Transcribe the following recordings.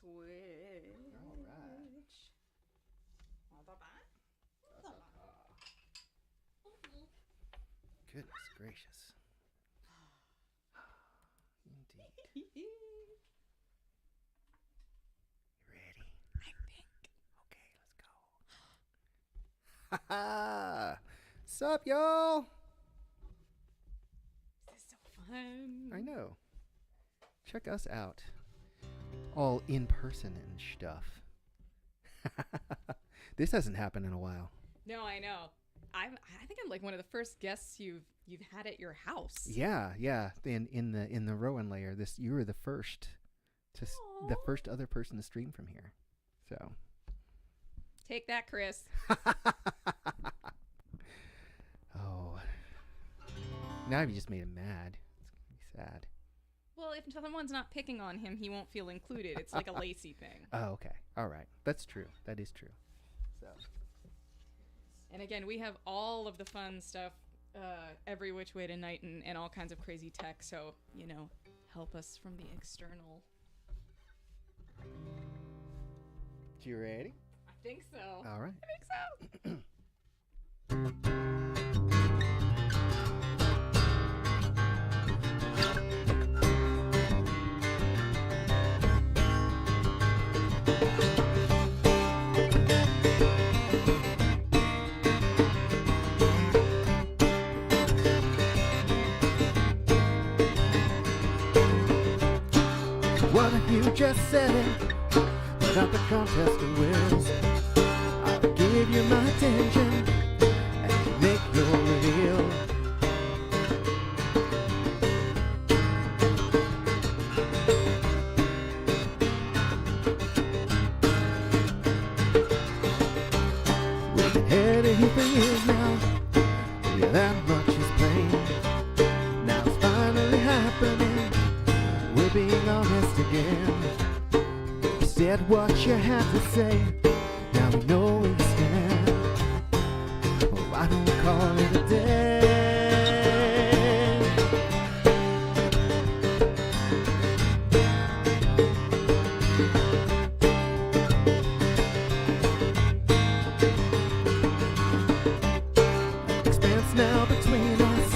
Switch. All right. Goodness gracious. Indeed. You ready? I think. Okay, let's go. Ha Sup, y'all? This is so fun. I know. Check us out. All in person and stuff. This hasn't happened in a while. No, I know. I think I'm like one of the first guests you've had at your house. Yeah. In the Rowan layer, you were the first the first other person to stream from here. So Take that, Chris. Oh. Now you just made him mad. It's gonna be sad. Well, if someone's not picking on him, he won't feel included. It's like a Lacey thing. Oh, okay. All right. That's true. That is true. So. And again, we have all of the fun stuff every which way tonight and all kinds of crazy tech. So, help us from the external. You ready? I think so. All right. I think so. What if you just said it without the contest of wills? I'll give you my attention and make your reveal. We've been headed here for years now. Yeah, that much is plain. Now it's finally happening. We're being honest again. You said what you had to say. Now we know where you stand. Oh, why don't we call it a day? Expanse now between us.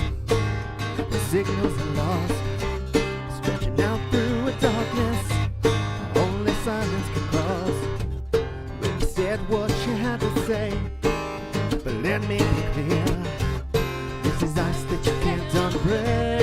The signals are lost. Stretching out through a darkness only silence can cross. When you said what you had to say, but let me be clear, this is ice that you can't unbreak.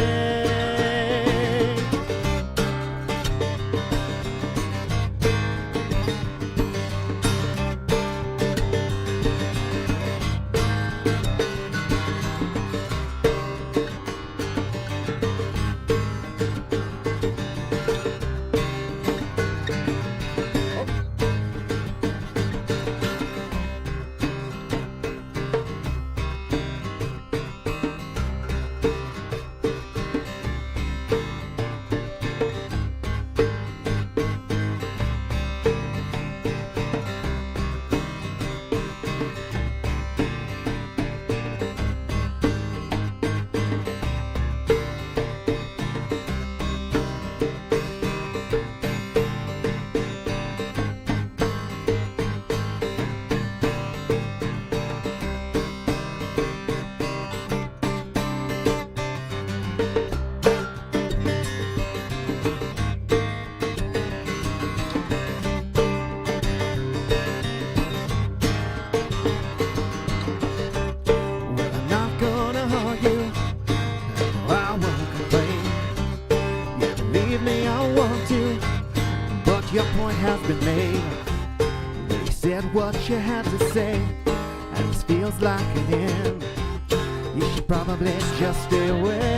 Your point has been made. You said what you had to say, and this feels like an end. You should probably just stay away.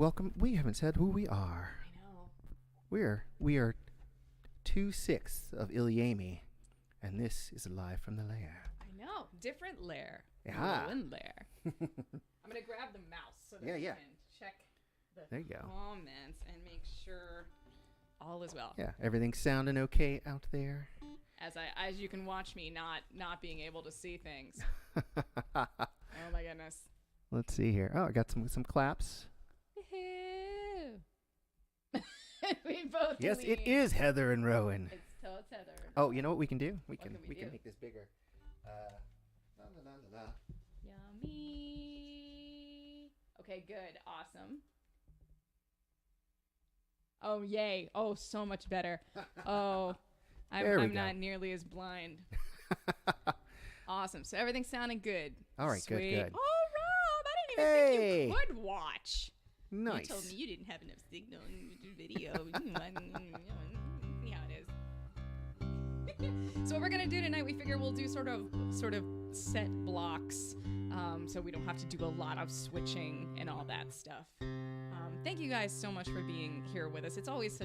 welcome. We haven't said who we are. I know. We are 2/6 of Ilyami, and this is live from the lair. I know. Different lair. Yeah. Rowan lair. I'm gonna grab the mouse so that we can check the There you go. comments and make sure all is well. Yeah, everything's sounding okay out there. As you can watch me not being able to see things. Oh my goodness. Let's see here. Oh, I got some claps. We both. Yes, lean. it is Heather and Rowan. It's Heather. Oh, you know what we can do? We can can we do? make this bigger. La, la, la, la, la. Yummy. Okay, good. Awesome. Oh, yay. Oh, so much better. Oh, I'm not nearly as blind. Awesome. So everything's sounding good. All right, Sweet. good. Oh, Rob, I didn't even think you could watch. Nice. You told me you didn't have enough signal in your video. See how it is. So what we're gonna do tonight, we figure we'll do sort of set blocks, so we don't have to do a lot of switching and all that stuff. Thank you guys so much for being here with us. It's always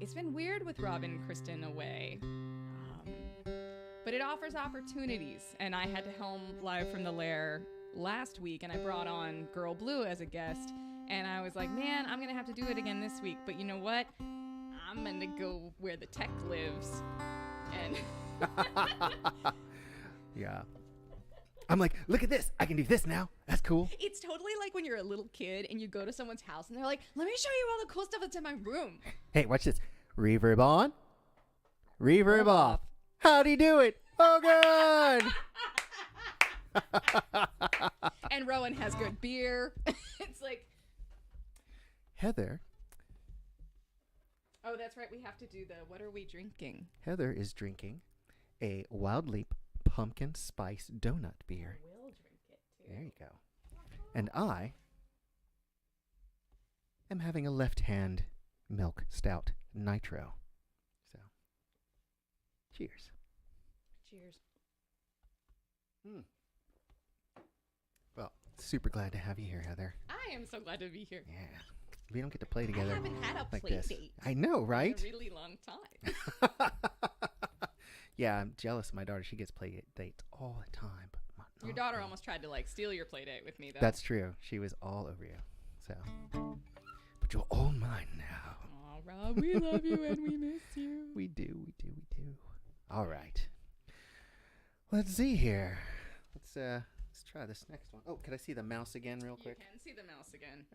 it's been weird with Rob and Kristen away, but it offers opportunities. And I had to helm live from the lair last week, and I brought on Girl Blue as a guest. And I was like, man, I'm going to have to do it again this week. But you know what? I'm going to go where the tech lives. And yeah. I'm like, look at this. I can do this now. That's cool. It's totally like when you're a little kid and you go to someone's house and they're like, let me show you all the cool stuff that's in my room. Hey, watch this. Reverb on. Reverb off. How'd he do it? Oh, good. And Rowan has good beer. It's like... Heather. Oh, that's right. We have to do what are we drinking? Heather is drinking a Wild Leap pumpkin spice donut beer. I will drink it too. There you go. And I am having a left-hand milk stout nitro. So, cheers. Cheers. Well, super glad to have you here, Heather. I am so glad to be here. Yeah. We don't get to play together. I haven't had a like play this. date. I know, right? In a really long time. Yeah, I'm jealous of my daughter. She gets play dates all the time. But Your daughter almost tried to steal your play date with me, though. That's true. She was all over you. So, but you're all mine now. Aw, Rob, we love you and we miss you. We do. All right. Let's see here. Let's try this next one. Oh, could I see the mouse again real quick? You can see the mouse again.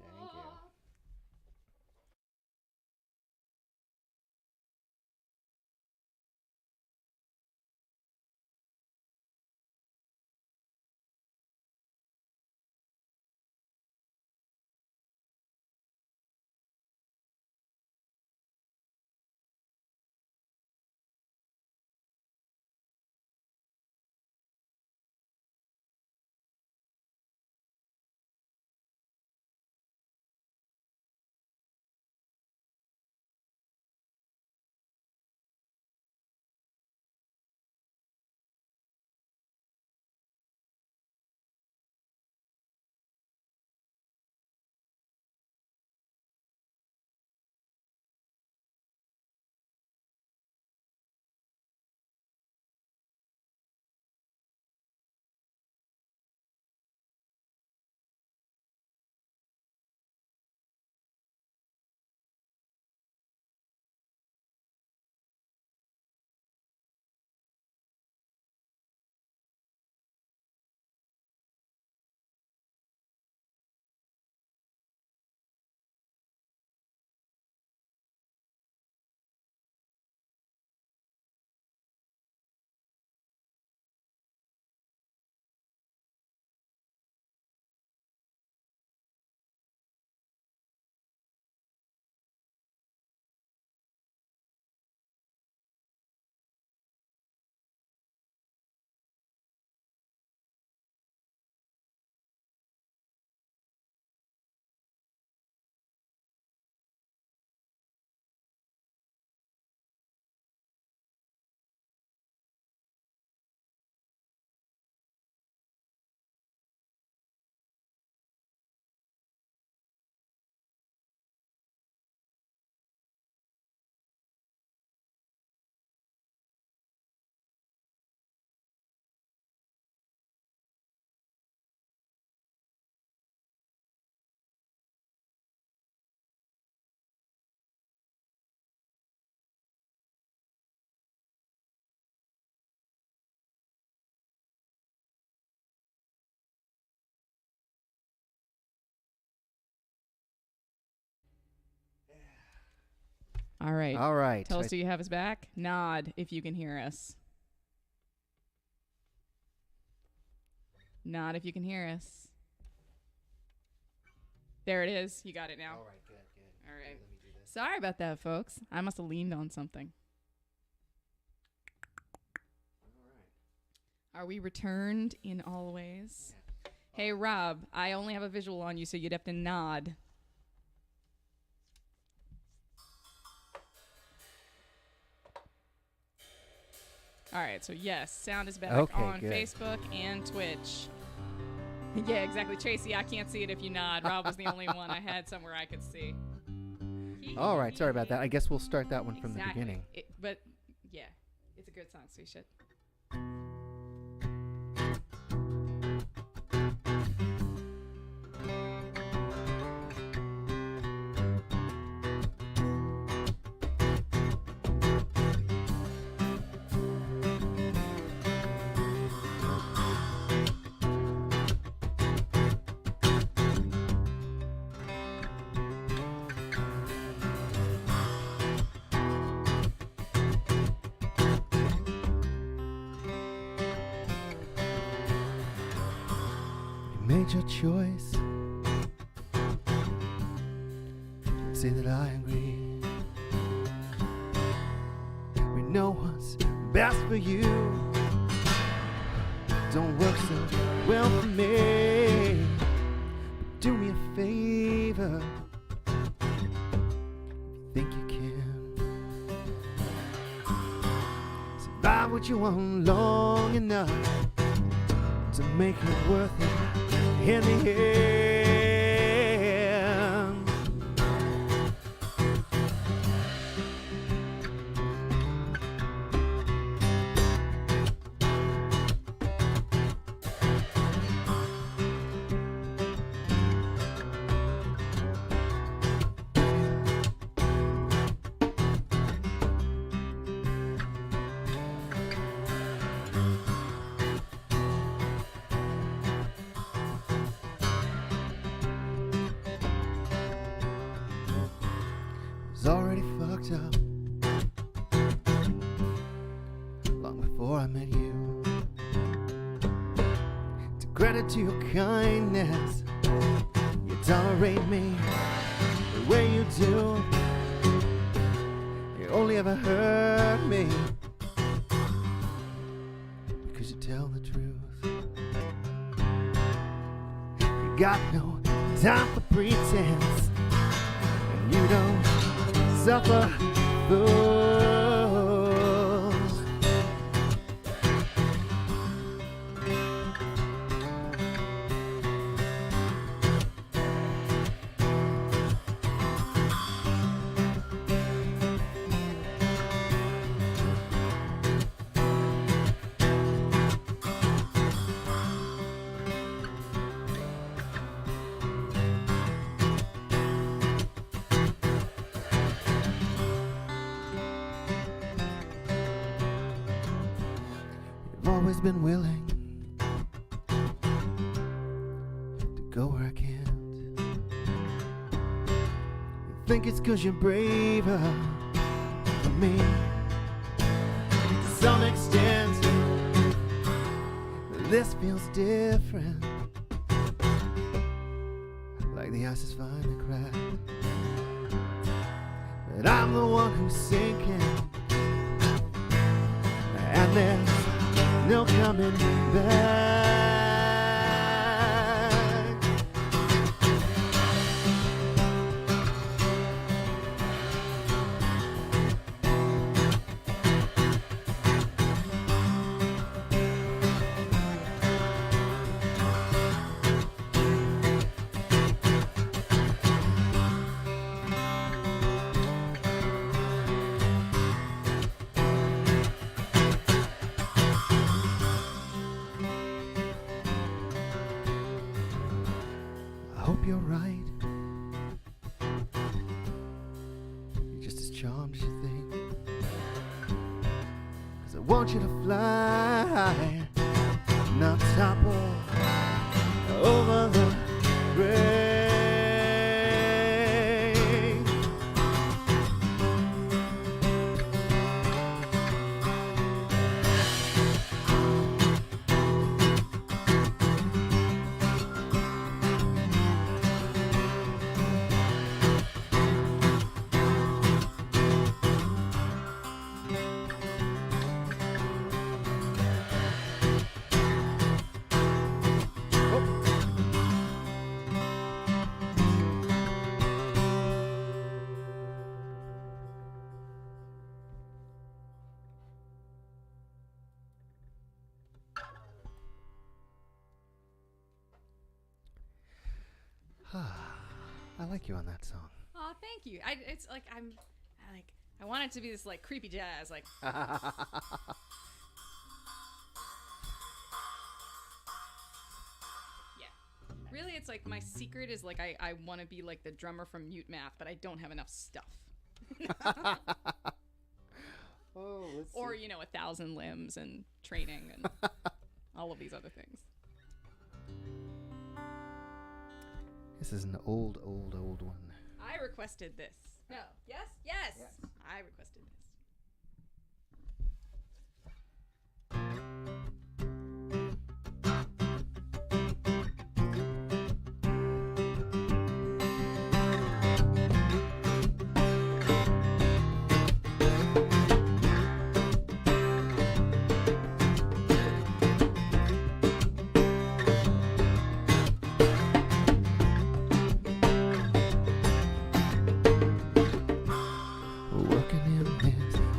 Thank you. All right. All right. Tell us, do you have us back? Nod if you can hear us. Nod if you can hear us. There it is. You got it now. All right, good. All right. Okay, let me do this. Sorry about that, folks. I must have leaned on something. All right. Are we returned in all ways? Yeah. Hey, Rob, I only have a visual on you, so you'd have to nod. All right, so yes, sound is back Okay, on good. Facebook and Twitch. Yeah, exactly. Tracy, I can't see it if you nod. Rob was the only one I had somewhere I could see. All right, sorry about that. I guess we'll start that one from the Exactly. beginning. But yeah, it's a good song, so you should. Made your choice. Say that I agree. We know what's best for you. Don't work so well for me. But do me a favor. If you think you can, survive what you want long enough to make it worth it in the end. Was already fucked up long before I met you. To credit to your kindness, you tolerate me the way you do. You only ever hurt me because you tell the truth. You got no time for pretense, and you don't suffer fools. You've always been willing to go where I can't. You think it's 'cause you're braver than me. To some extent, this feels different. Like the ice is finally cracked. But I'm the one who's sinking, and there's no coming back. I hope you're right. You're just as charmed as you think. 'Cause I want you to fly, not topple over the rain. I like you on that song. Oh, thank you. It's like I want it to be this like creepy jazz, like. Really, it's like my secret is like I want to be like the drummer from Mute Math, but I don't have enough stuff. Or, you know, 1,000 limbs and training and all of these other things. This is an old one. I requested this. No. Yes? Yes. I requested this.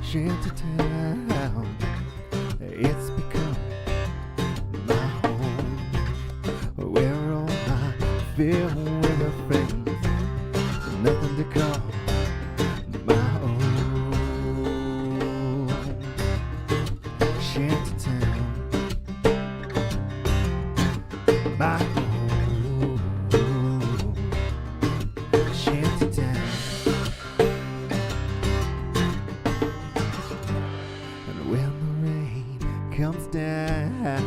Shanty town, it's become my home, where all my fair weather friends, nothing to call my own. Shanty town, my home. Shanty town. Comes down,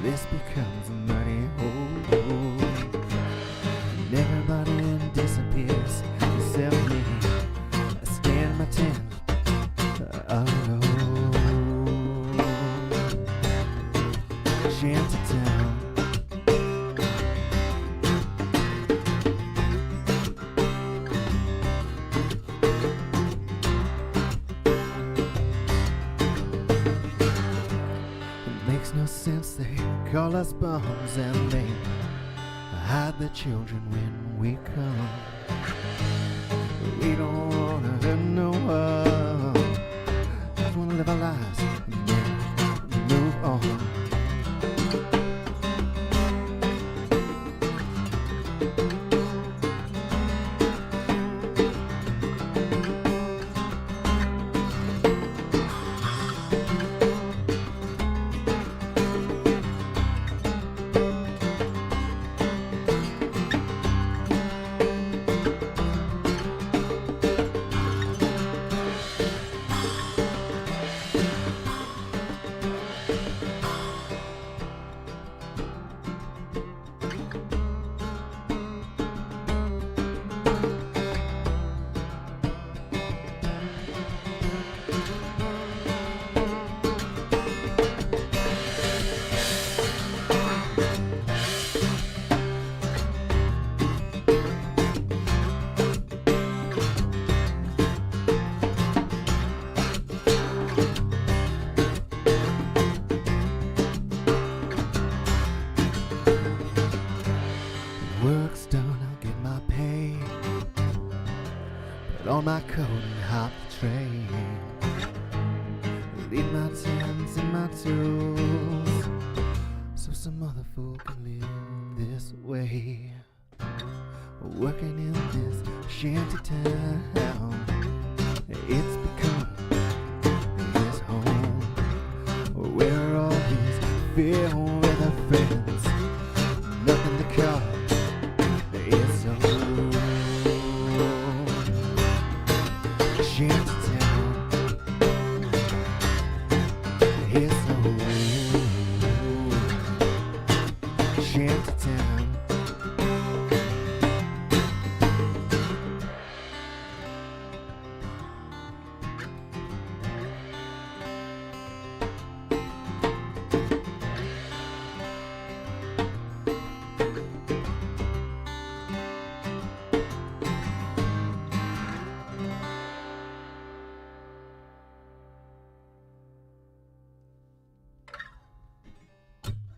this becomes a muddy hole, and everybody disappears except me. I stand my 10 alone. Shanty town. Makes no sense, they call us bums and they hide the children when we come. We don't wanna hurt no one, just wanna live our lives and then move on. Work's done, I'll get my pay. Put on my coat and hop the train. Leave my tens and my tools, so some other fool can live this way. Working in this shanty town, it's become his home, where all these fair weather friends, nothing to call. It's a shanty town. It's a shanty town.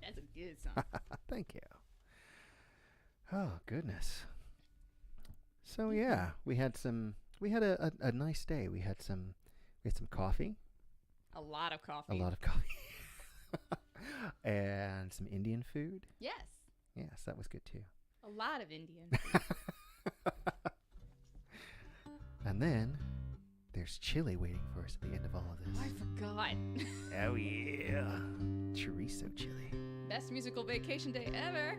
That's a good song. Thank you. Oh goodness. So yeah, we had a nice day. We had some coffee. A lot of coffee. A lot of coffee. And some Indian food. Yes. Yes, that was good too. A lot of Indian. And then there's chili waiting for us at the end of all of this. I forgot. Oh, yeah. Chorizo chili. Best musical vacation day ever.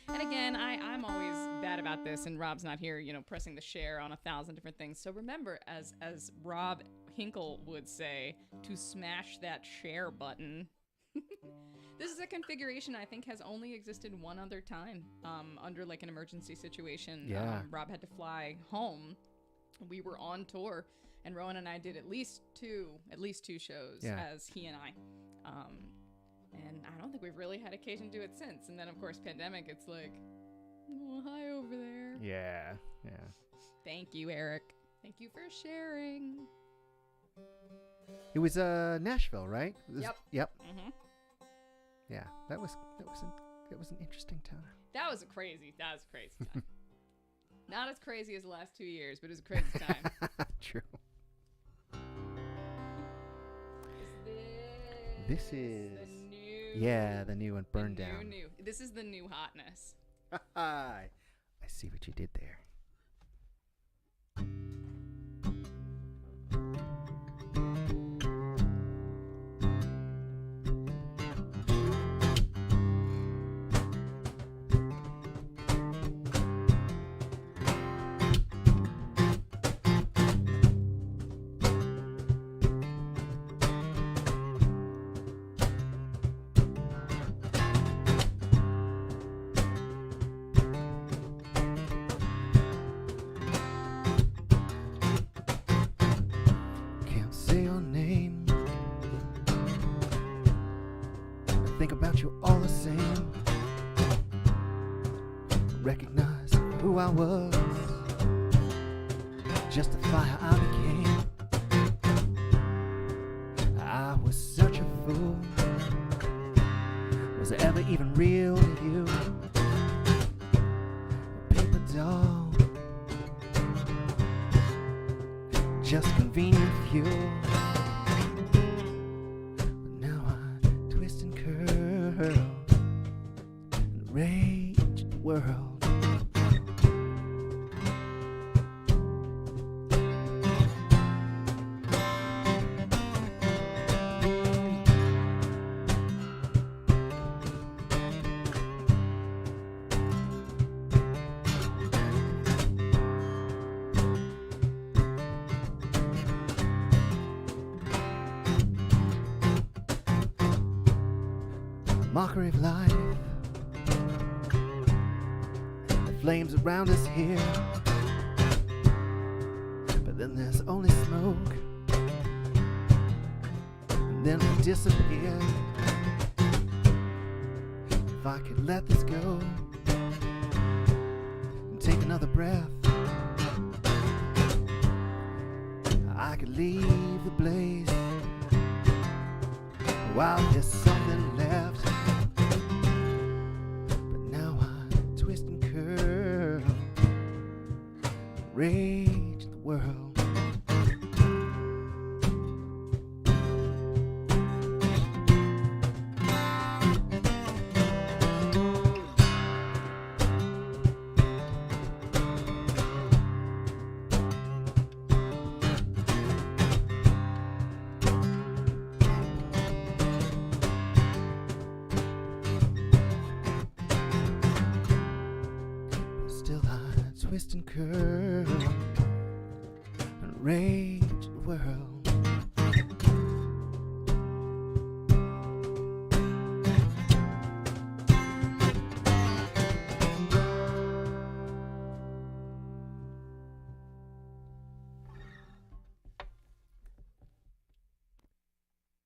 And again, I'm always bad about this, and Rob's not here, pressing the share on 1,000 different things. So remember, as Rob Hinkle would say, to smash that share button. This is a configuration I think has only existed one other time, under like an emergency situation. Yeah. Rob had to fly home. We were on tour, and Rowan and I did at least two shows as he and I. And I don't think we've really had occasion to do it since. And then, of course, pandemic, it's like, oh, hi over there. Yeah. Thank you, Eric. Thank you for sharing. It was Nashville, right? Yep. Mm-hmm. Yeah, that was an interesting time. That was a crazy time. Not as crazy as the last 2 years, but it was a crazy time. True. This is the new one, Burned Down. New. This is the new hotness. I see what you did there. Think about you all the same. Recognize who I was, just the fire I became. I was such a fool. Was I ever even real to you? A paper doll, just convenient fuel. Rage the world. Mockery of life. Flames around us here, but then there's only smoke, and then we disappear. If I could let this go and take another breath, I could leave the blaze while there's something left. Rage the world. Still I twist and curl and rage the world.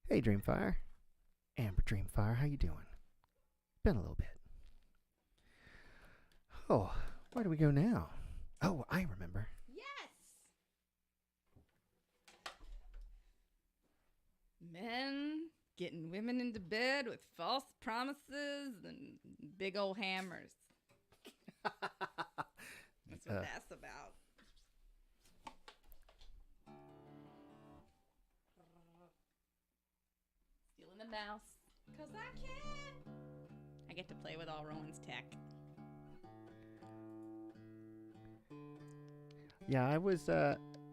Hey Dreamfire, Amber Dreamfire, how you doing? Been a little bit. Oh, where do we go now? Oh, I remember. Yes! Men getting women into bed with false promises and big old hammers. That's what that's about. Stealing the mouse, 'cause I can. I get to play with all Rowan's tech. Yeah, I was,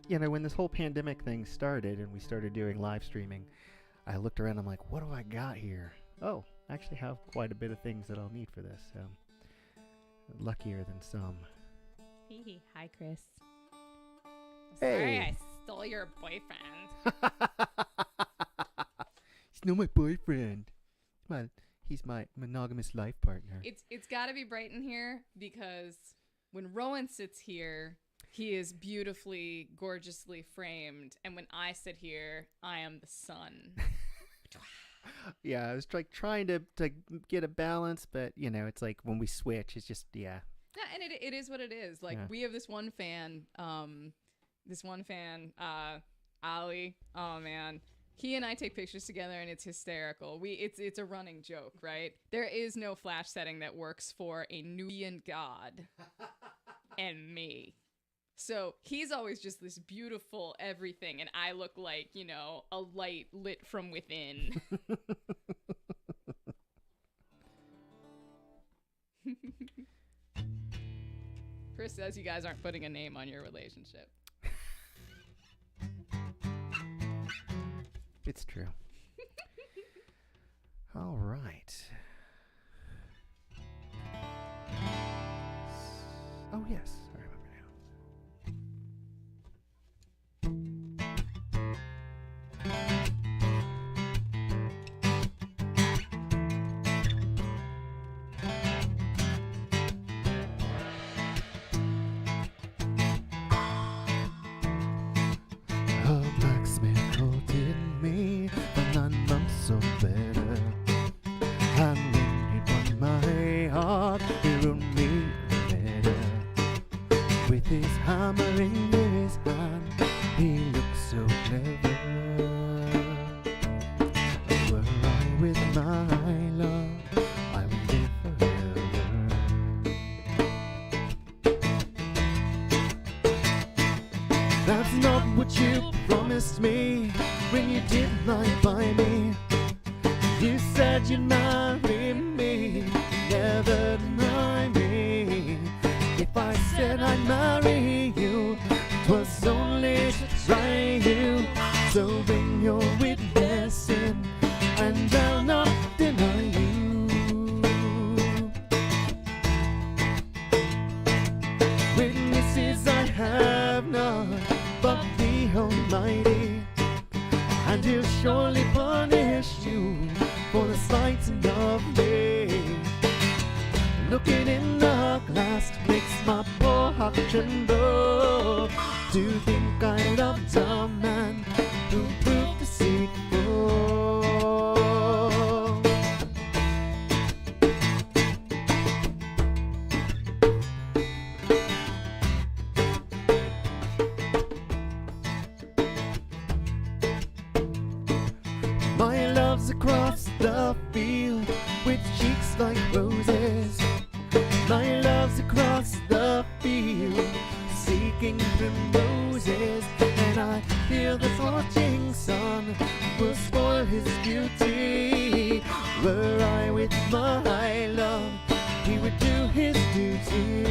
when this whole pandemic thing started and we started doing live streaming, I looked around, I'm like, what do I got here? Oh, I actually have quite a bit of things that I'll need for this, so luckier than some. Hi, Chris. Hey. Sorry I stole your boyfriend. He's not my boyfriend. He's my monogamous life partner. It's got to be bright in here because when Rowan sits here, he is beautifully, gorgeously framed, and when I sit here, I am the sun. Yeah, I was trying to get a balance, but it's like when we switch, it's just Yeah, and it is what it is. Like we have this one fan, Ali. Oh man, he and I take pictures together, and it's hysterical. It's a running joke, right? There is no flash setting that works for a Nubian god and me. So he's always just this beautiful everything, and I look like, a light lit from within. Chris says you guys aren't putting a name on your relationship. It's true. All right. Oh, yes. I remember now. A blacksmith coated me for 9 months or better. And when he won my heart, he wrote me a letter. With his hammer in his hand, he looked so clever. Were I with my love, I would live forever. That's not what you promised me when you did lie by me. You said you'd marry me, never deny me. If I said I'd marry you, 'twas only to try you. So bring your witness in, and I'll not deny you. Witnesses I have none but the Almighty, and he'll surely punish you for the slighting of me. Looking in the glass makes my poor heart tremble. To think I loved a man who proved deceitful. My love's across the field with cheeks like roses. My love's across the field seeking primroses. And I feel the scorching sun will spoil his beauty. Were I with my love, he would do his duty.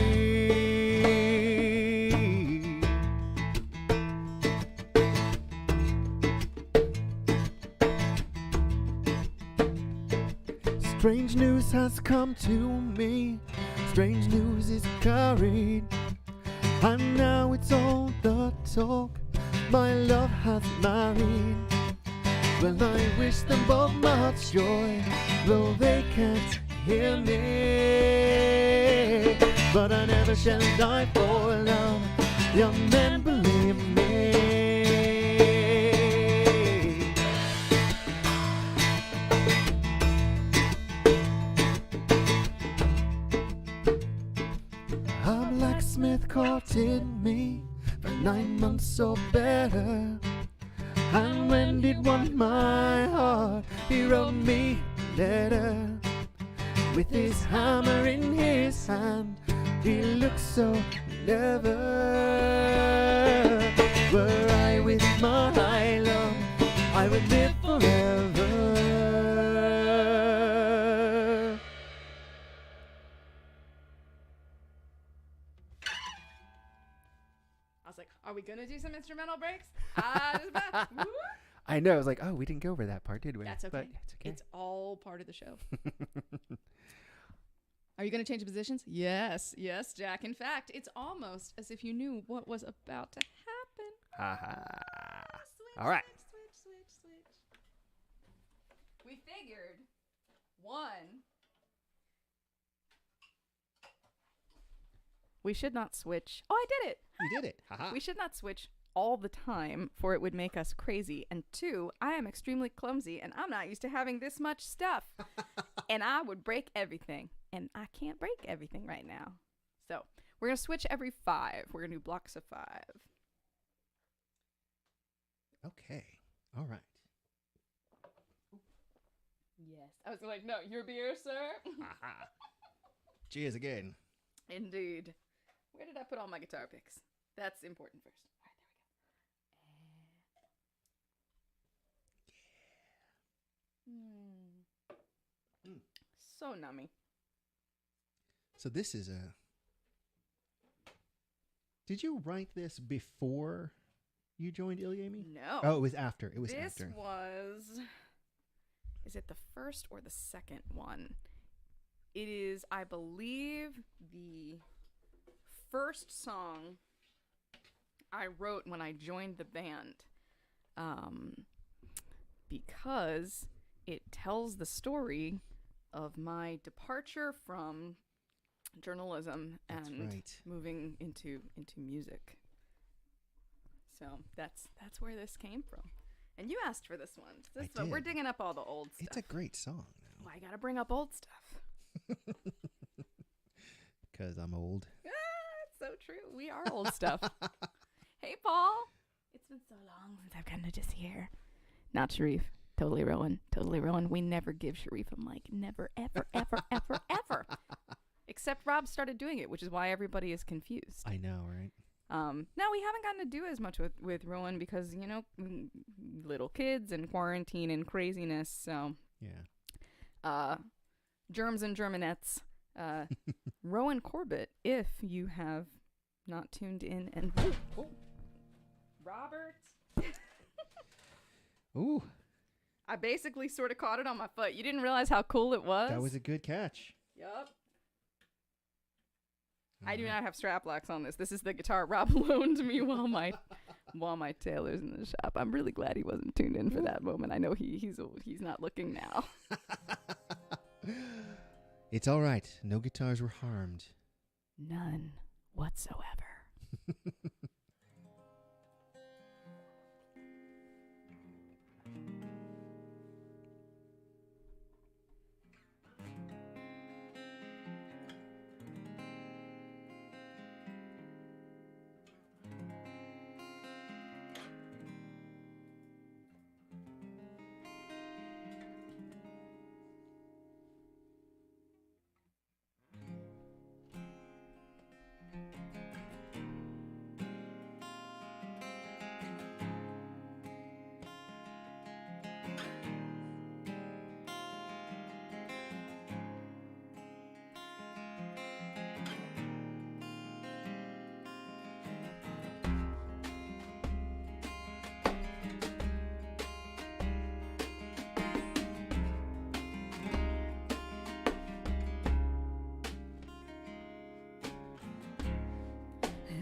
Strange news has come to me, strange news is carried, and now it's all the talk, my love hath married. Well, I wish them both much joy, though they can't hear me. But I never shall die for love, young men, believe me. A blacksmith courted me for 9 months or better, and when he'd won my heart, he wrote me a letter. With his hammer in his hand, he looked so clever. Were I with my love, I would live forever. we gonna do some instrumental breaks? Woo. I know. I was like, oh, we didn't go over that part, did we? That's okay. But it's okay. It's all part of the show. Are you going to change the positions? Yes, Jack. In fact, it's almost as if you knew what was about to happen. Switch, all right. Switch. We figured, one, we should not switch. Oh, I did it. You did it. We should not switch all the time, for it would make us crazy. And two, I am extremely clumsy, and I'm not used to having this much stuff. And I would break everything. And I can't break everything right now. So we're going to switch every 5. We're going to do blocks of 5. Okay. All right. Yes. I was like, no, your beer, sir. Cheers again. Indeed. Where did I put all my guitar picks? That's important first. All right, there we go. So nummy. So this is a... Did you write this before you joined Ilyami? No. Oh, it was after. It was this after. This was... Is it the first or the second one? It is, I believe, the first song I wrote when I joined the band. Because it tells the story of my departure from journalism and moving into music. So that's where this came from. And you asked for this one. We're digging up all the old stuff. It's a great song. Well, I gotta bring up old stuff. Because I'm old. It's so true. We are old stuff. Hey, Paul. It's been so long since I've come to just here. Not Sharif. Totally Rowan. We never give Sharif a mic. Never, ever, ever, ever, ever. Except Rob started doing it, which is why everybody is confused. I know, right? Now we haven't gotten to do as much with Rowan because, little kids and quarantine and craziness. So, yeah. Germs and Germanettes. Rowan Corbett, if you have not tuned in and... Robert. Ooh. I basically sort of caught it on my foot. You didn't realize how cool it was? That was a good catch. Yup. I do not have strap locks on this. This is the guitar Rob loaned me while my tailor's in the shop. I'm really glad he wasn't tuned in for that moment. I know he's not looking now. It's all right. No guitars were harmed. None whatsoever.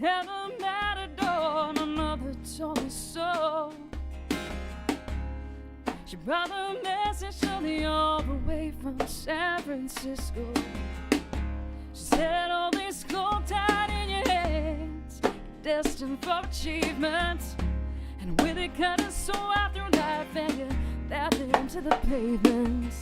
And a matador, my mother told me so. She brought the message to me all the way from San Francisco. She said, all this gold tied in your hands, destined for achievement. And with it cutting so out through life, and you dabbed it into the pavements.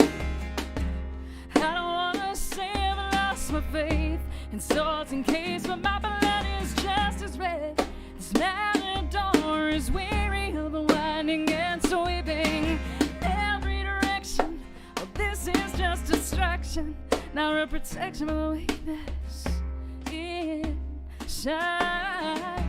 I don't wanna say I've lost my faith in swords and case, but my blood is just as red. This matador is weary of the winding and sweeping every direction. Oh, this is just distraction, not a protection of the weakness inside.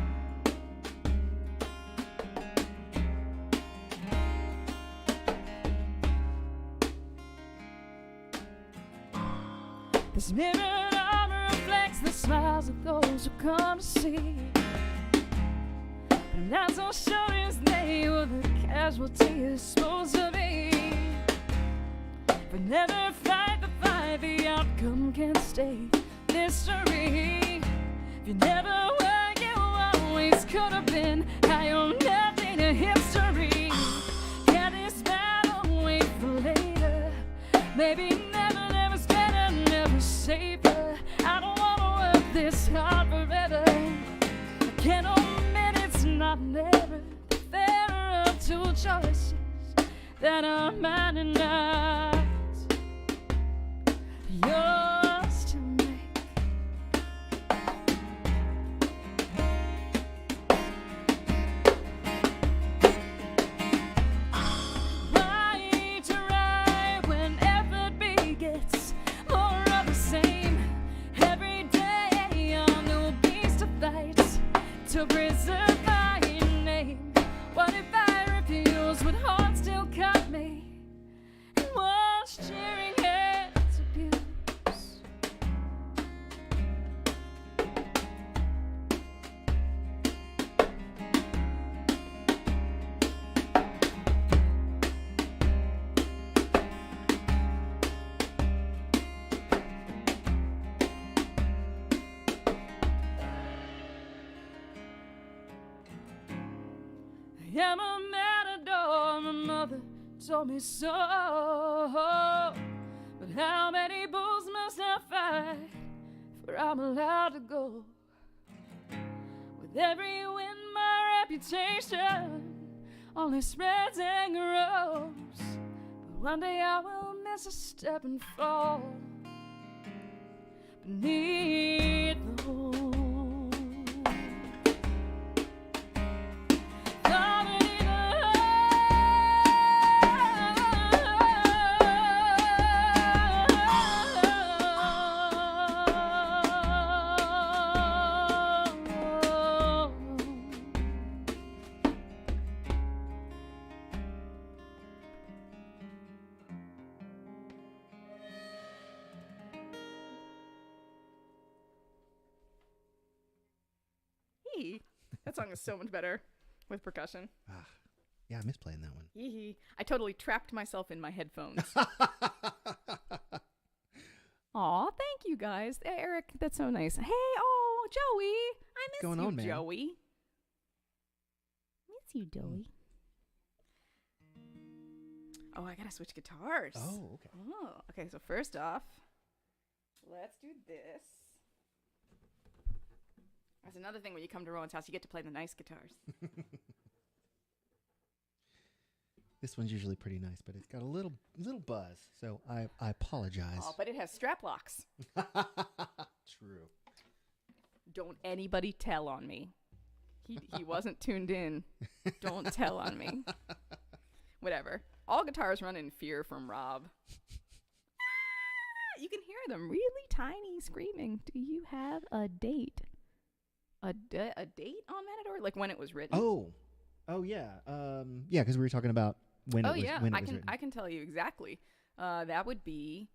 This mirrored armor reflects the smiles of those who come to see. but I'm not so sure as they were the casualty is supposed to be. If we never fight the fight, the outcome can stay mystery. If you never were, you always could have been. How you'll never to history. Can this battle wait for later? Maybe never, never's better, never safer. I don't wanna work this hard forever. I can't admit it's not never. There are two choices that are mine and not yours to make. Why try when effort begets more of the same? Every day a new beast to fight to preserve my name. What if I refuse? Would heart still cut me? And watch cheering heads abuse. I am a matador, my mother told me so. But how many bulls must I fight before I'm allowed to go? With every win, my reputation only spreads and grows. But one day I will miss a step and fall beneath the hole. That song is so much better with percussion. Yeah, I miss playing that one. Yee. I totally trapped myself in my headphones. Aw, thank you guys. Hey, Eric, that's so nice. Hey, oh, Joey. I miss going you, on, man? Joey. Miss you, Joey. Oh, I gotta switch guitars. Oh, okay. Oh, okay, so first off, let's do this. That's another thing when you come to Rowan's house, you get to play the nice guitars. This one's usually pretty nice, but it's got a little buzz, so I apologize. Oh, but it has strap locks. True. Don't anybody tell on me. He wasn't tuned in. Don't tell on me. Whatever. All guitars run in fear from Rob. You can hear them really tiny screaming. Do you have a date? A date on Matador? Like when it was written? Oh yeah. Yeah, because we were talking about when it was written. I can tell you exactly. That would be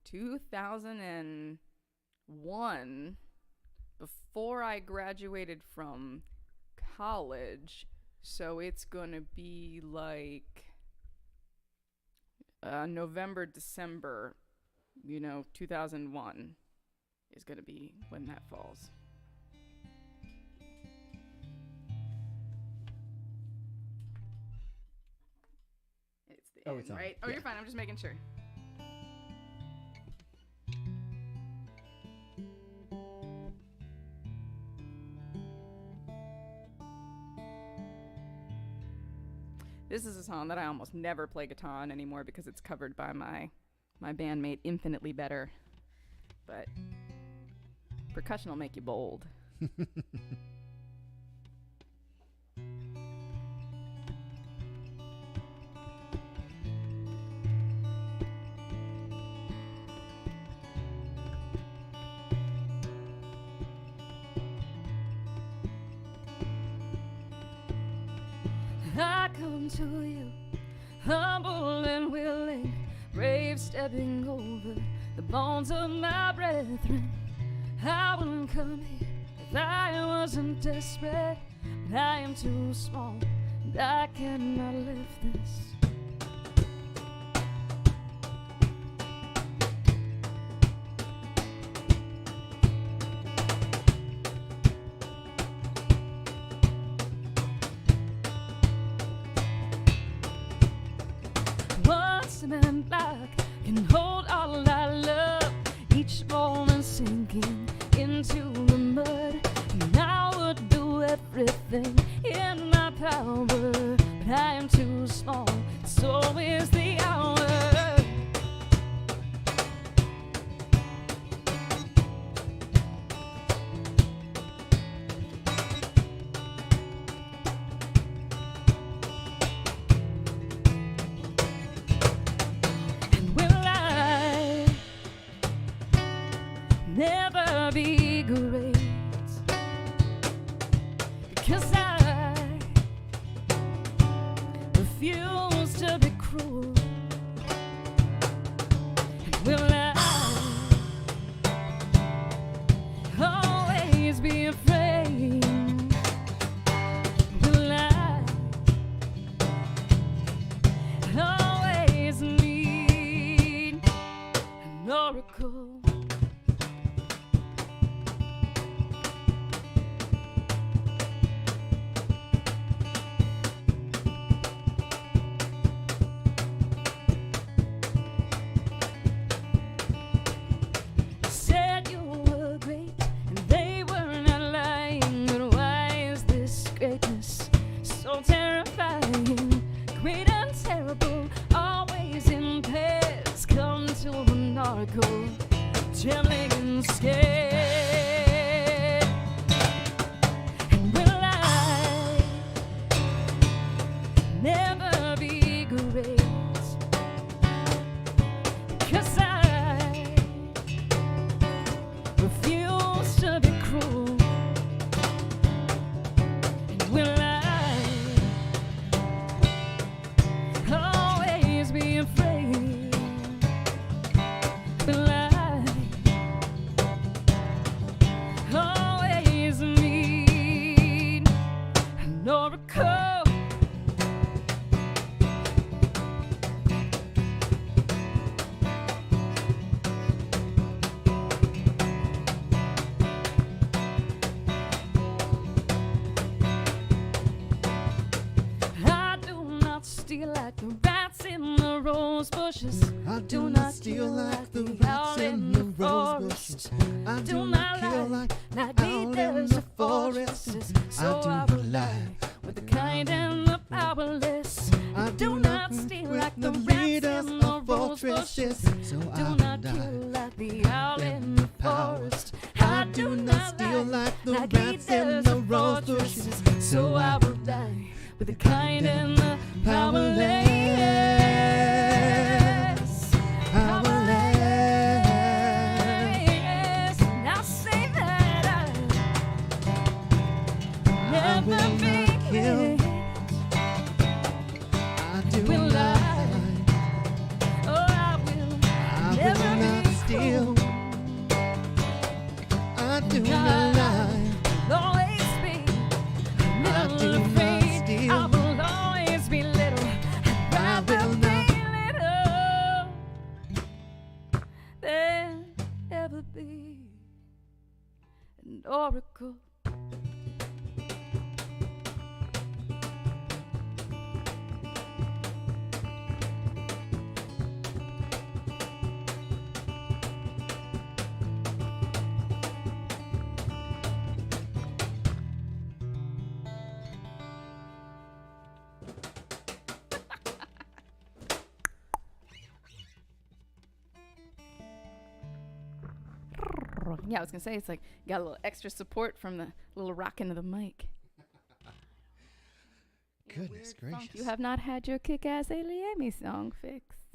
2001, before I graduated from college. So it's gonna be like November, December, 2001 is gonna be when that falls. It's on, right? Oh, yeah. You're fine. I'm just making sure. This is a song that I almost never play guitar on anymore because it's covered by my bandmate Infinitely Better. But percussion will make you bold. I come to you, humble and willing, brave, stepping over the bones of my brethren. I wouldn't come here if I wasn't desperate, but I am too small, and I cannot lift this. Once a man black can hold all I love, each moment sinking into the mud. And I would do everything in my power, but I am too small, so is the hour. And will I never be great? Because I refuse to be cruel. And will I always be afraid? Will I always need an oracle? Said you were great, and they were not lying. But why is this greatness so terrifying? Great and terrible, always in pairs. Come to an oracle, trembling and scared. And will I never be great? Because I refuse to be cruel. And will I always be afraid? Will I always need an oracle? I do not steal like the rats in the rose bushes. I do not steal like the rats in the rose bushes. I do not kill like the owl in the forest. So I will lie with the kind and the powerless. I Do not steal like the rats in the rose bushes. So I Do will not die. kill like the owl in the forest. I do not steal lie like the like rats in eaters the of rose fortresses. bushes. So I will die with the kind and the powerless. Powerless. Now say that I'll never will be not kill. great. I do Will not I? lie. Oh, I will I never will not be steal. cruel. I do not lie. I'll always be I little do not afraid. steal. I will always be little. I'd I rather will be not. little than ever be an oracle. Yeah, I was gonna say it's like got a little extra support from the little rocking of the mic. Goodness gracious. You have not had your kick-ass Aliemi song fixed.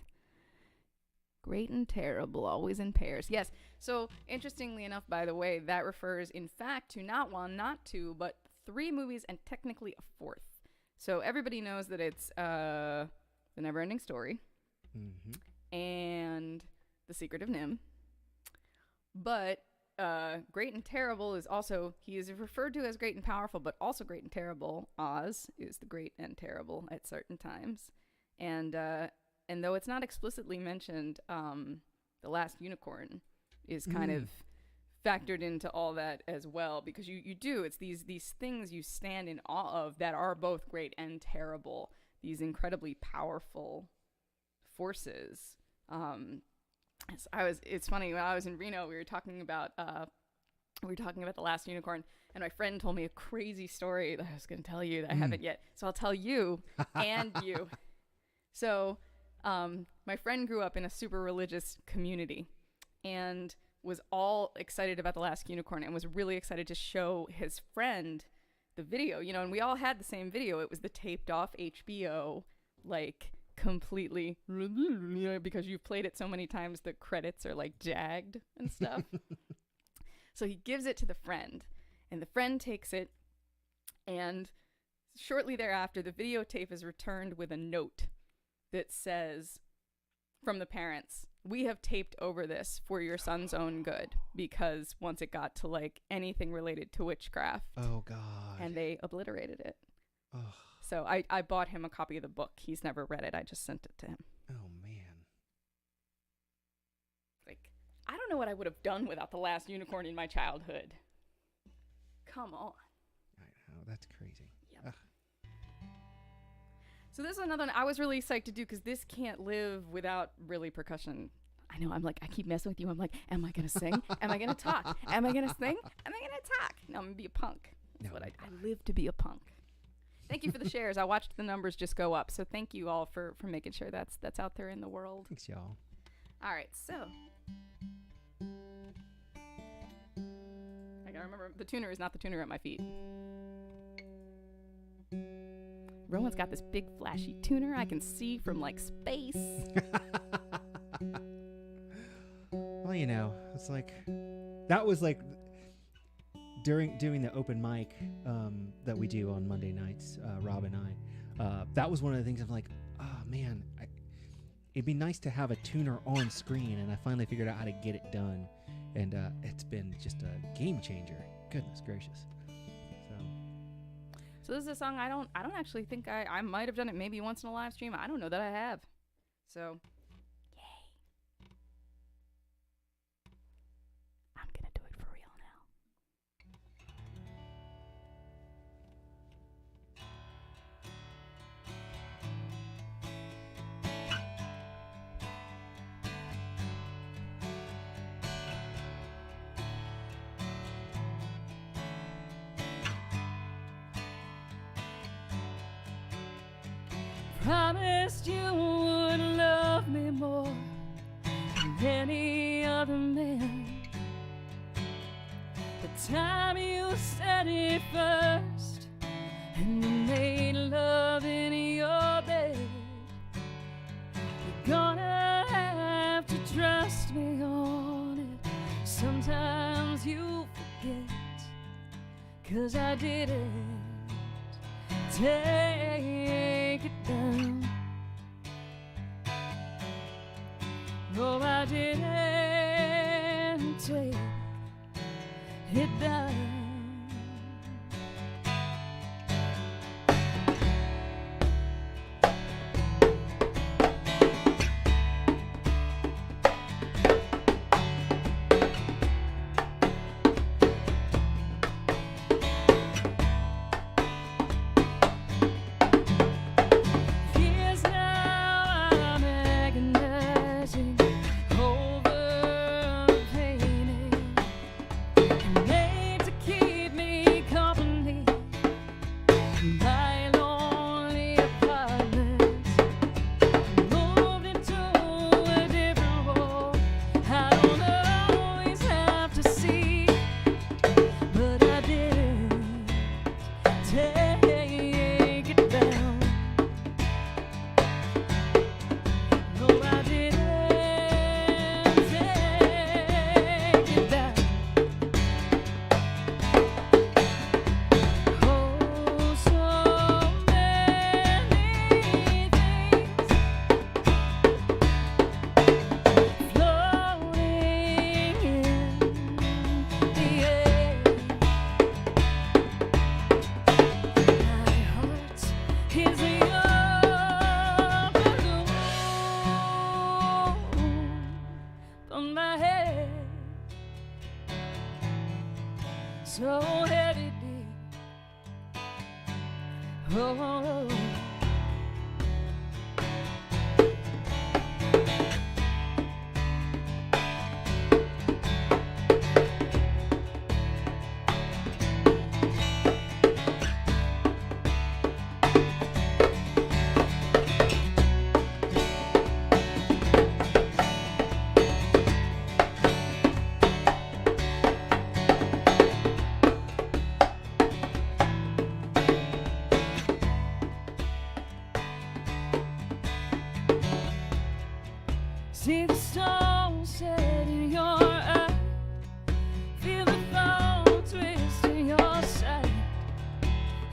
Great and terrible, always in pairs. Yes. So interestingly enough, by the way, that refers in fact to not one, not two, but 3 movies and technically a 4th. So everybody knows that it's The Neverending Story Mm-hmm. and The Secret of Nim. But Great and Terrible is also, he is referred to as Great and Powerful, but also Great and Terrible. Oz is the Great and Terrible at certain times. And though it's not explicitly mentioned, the Last Unicorn is kind of factored into all that as well, because you do, it's these things you stand in awe of that are both great and terrible, these incredibly powerful forces. It's funny, when I was in Reno, we were talking about the Last Unicorn, and my friend told me a crazy story that I was going to tell you that I haven't yet. So I'll tell you and you. So, my friend grew up in a super religious community and was all excited about the Last Unicorn and was really excited to show his friend the video, and we all had the same video. It was the taped off HBO, like, completely, because you've played it so many times the credits are like jagged and stuff. So he gives it to the friend, and the friend takes it, and shortly thereafter the videotape is returned with a note that says, from the parents, "We have taped over this for your son's own good," because once it got to like anything related to witchcraft, oh god, and they obliterated it. Oh. So I bought him a copy of the book. He's never read it. I just sent it to him. Oh, man. Like, I don't know what I would have done without the Last Unicorn in my childhood. Come on. I know, that's crazy. Yep. So this is another one I was really psyched to do, because this can't live without really percussion. I know, I'm like, I keep messing with you. I'm like, am I going to sing? Am I going to talk? Am I going to sing? Am I going to talk? No, I'm going to be a punk. That's what I live to be a punk. Thank you for the shares. I watched the numbers just go up. So thank you all for making sure that's out there in the world. Thanks, y'all. All right, so I gotta remember, the tuner is not the tuner at my feet. Rowan's got this big flashy tuner I can see from like space. Well, it's like, that was like during doing the open mic that we do on Monday nights, Rob and I, that was one of the things I'm like, oh man, it'd be nice to have a tuner on screen, and I finally figured out how to get it done, and it's been just a game changer. Goodness gracious. So this is a song I don't actually think I might have done it maybe once in a live stream. I don't know that I have. So yay. I'm gonna do it for real now. Promised you would love me more than any other man. The time you said it first, and you made love in your bed, you're gonna have to trust me on it. Sometimes you forget, 'cause I didn't take it down. No, I didn't take it down. Over the painting, made to keep so heavy deep. Oh. See the stone set in your eye, feel the thorn twist in your side.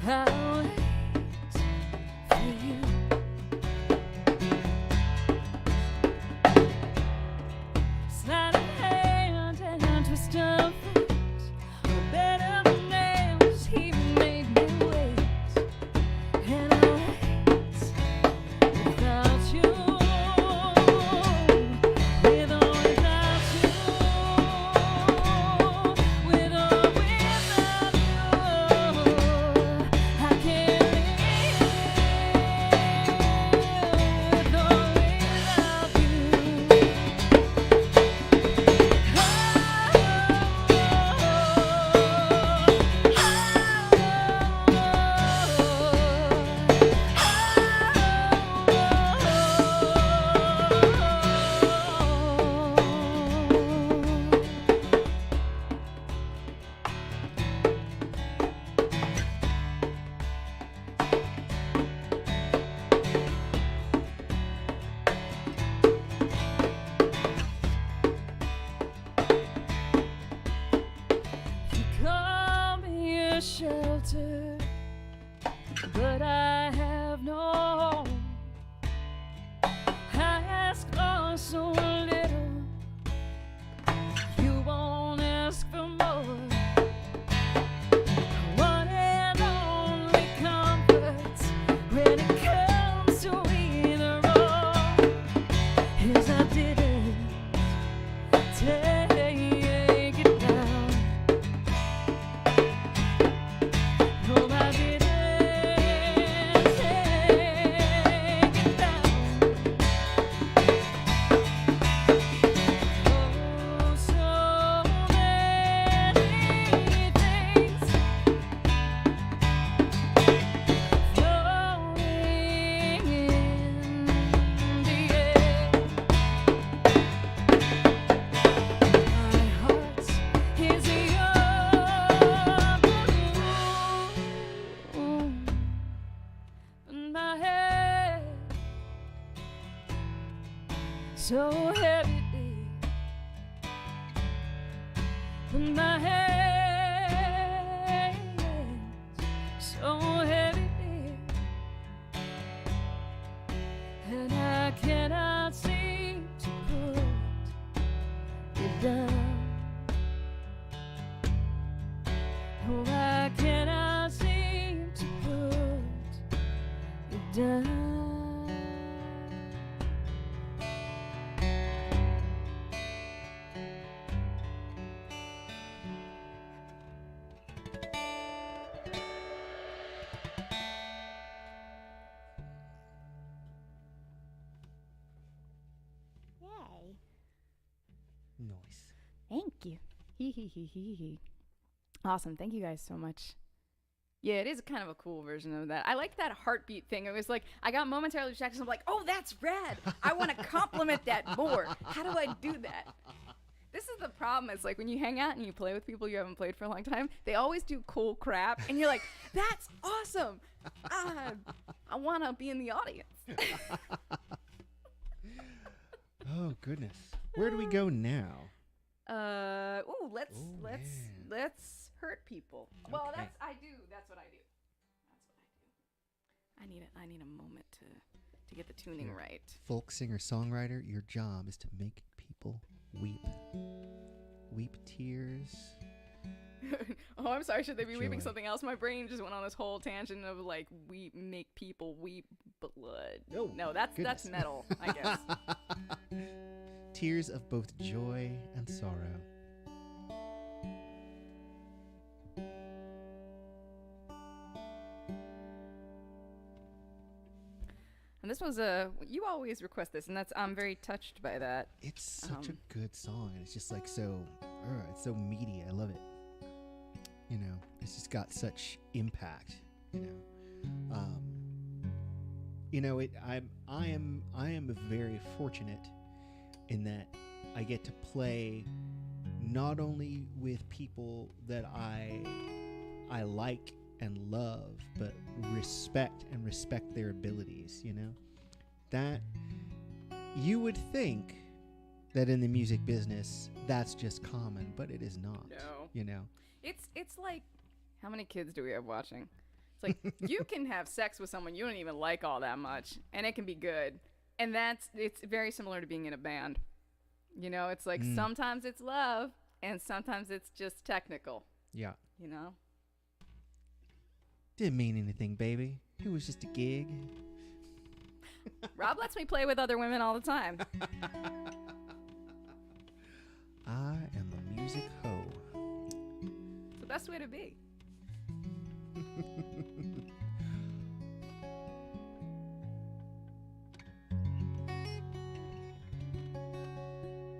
I'll wait for you. Slide of hand and twist of foot, a bed of nails, he made me wait, and I'll wait without you. Shelter, but I have no home. I ask for so little, you won't ask for more. One and only comfort when it comes to either or is I didn't take it down. No, I didn't take it down. Oh, so many things floating in the air. My heart is your balloon, and my head so heavy deep, and my head so heavy deep, and I cannot seem to put it down. No, I cannot seem to put it down. Yay. Nice. Thank you. Hee hee hee hee hee. Awesome. Thank you guys so much. Yeah, it is kind of a cool version of that. I like that heartbeat thing. It was like, I got momentarily distracted. I'm like, oh, that's rad. I want to compliment that more. How do I do that? This is the problem. It's like when you hang out and you play with people you haven't played for a long time, they always do cool crap. And you're like, that's awesome. I want to be in the audience. Oh, goodness. Where do we go now? Let's hurt people. Well, Okay. that's what I do. That's what I do. I need a moment to get the tuning Sure. right. Folk singer songwriter, your job is to make people weep. Weep tears. Oh, I'm sorry. Should they be weeping Joy. something else? My brain just went on this whole tangent of like make people weep blood. Oh, No, that's goodness. metal, I guess. Tears of both joy and sorrow. was you always request this, and I'm very touched by that. It's such a good song, and it's just like so, it's so meaty. I love it. You know, it's just got such impact. I am very fortunate in that I get to play not only with people that I like and love, but respect their abilities. That you would think that in the music business that's just common, but it is not. No. It's like, how many kids do we have watching? It's like you can have sex with someone you don't even like all that much, and it can be good. And it's very similar to being in a band. It's like sometimes it's love, and sometimes it's just technical. Yeah. Didn't mean anything, baby. It was just a gig. Rob lets me play with other women all the time. I am a music hoe. It's the best way to be.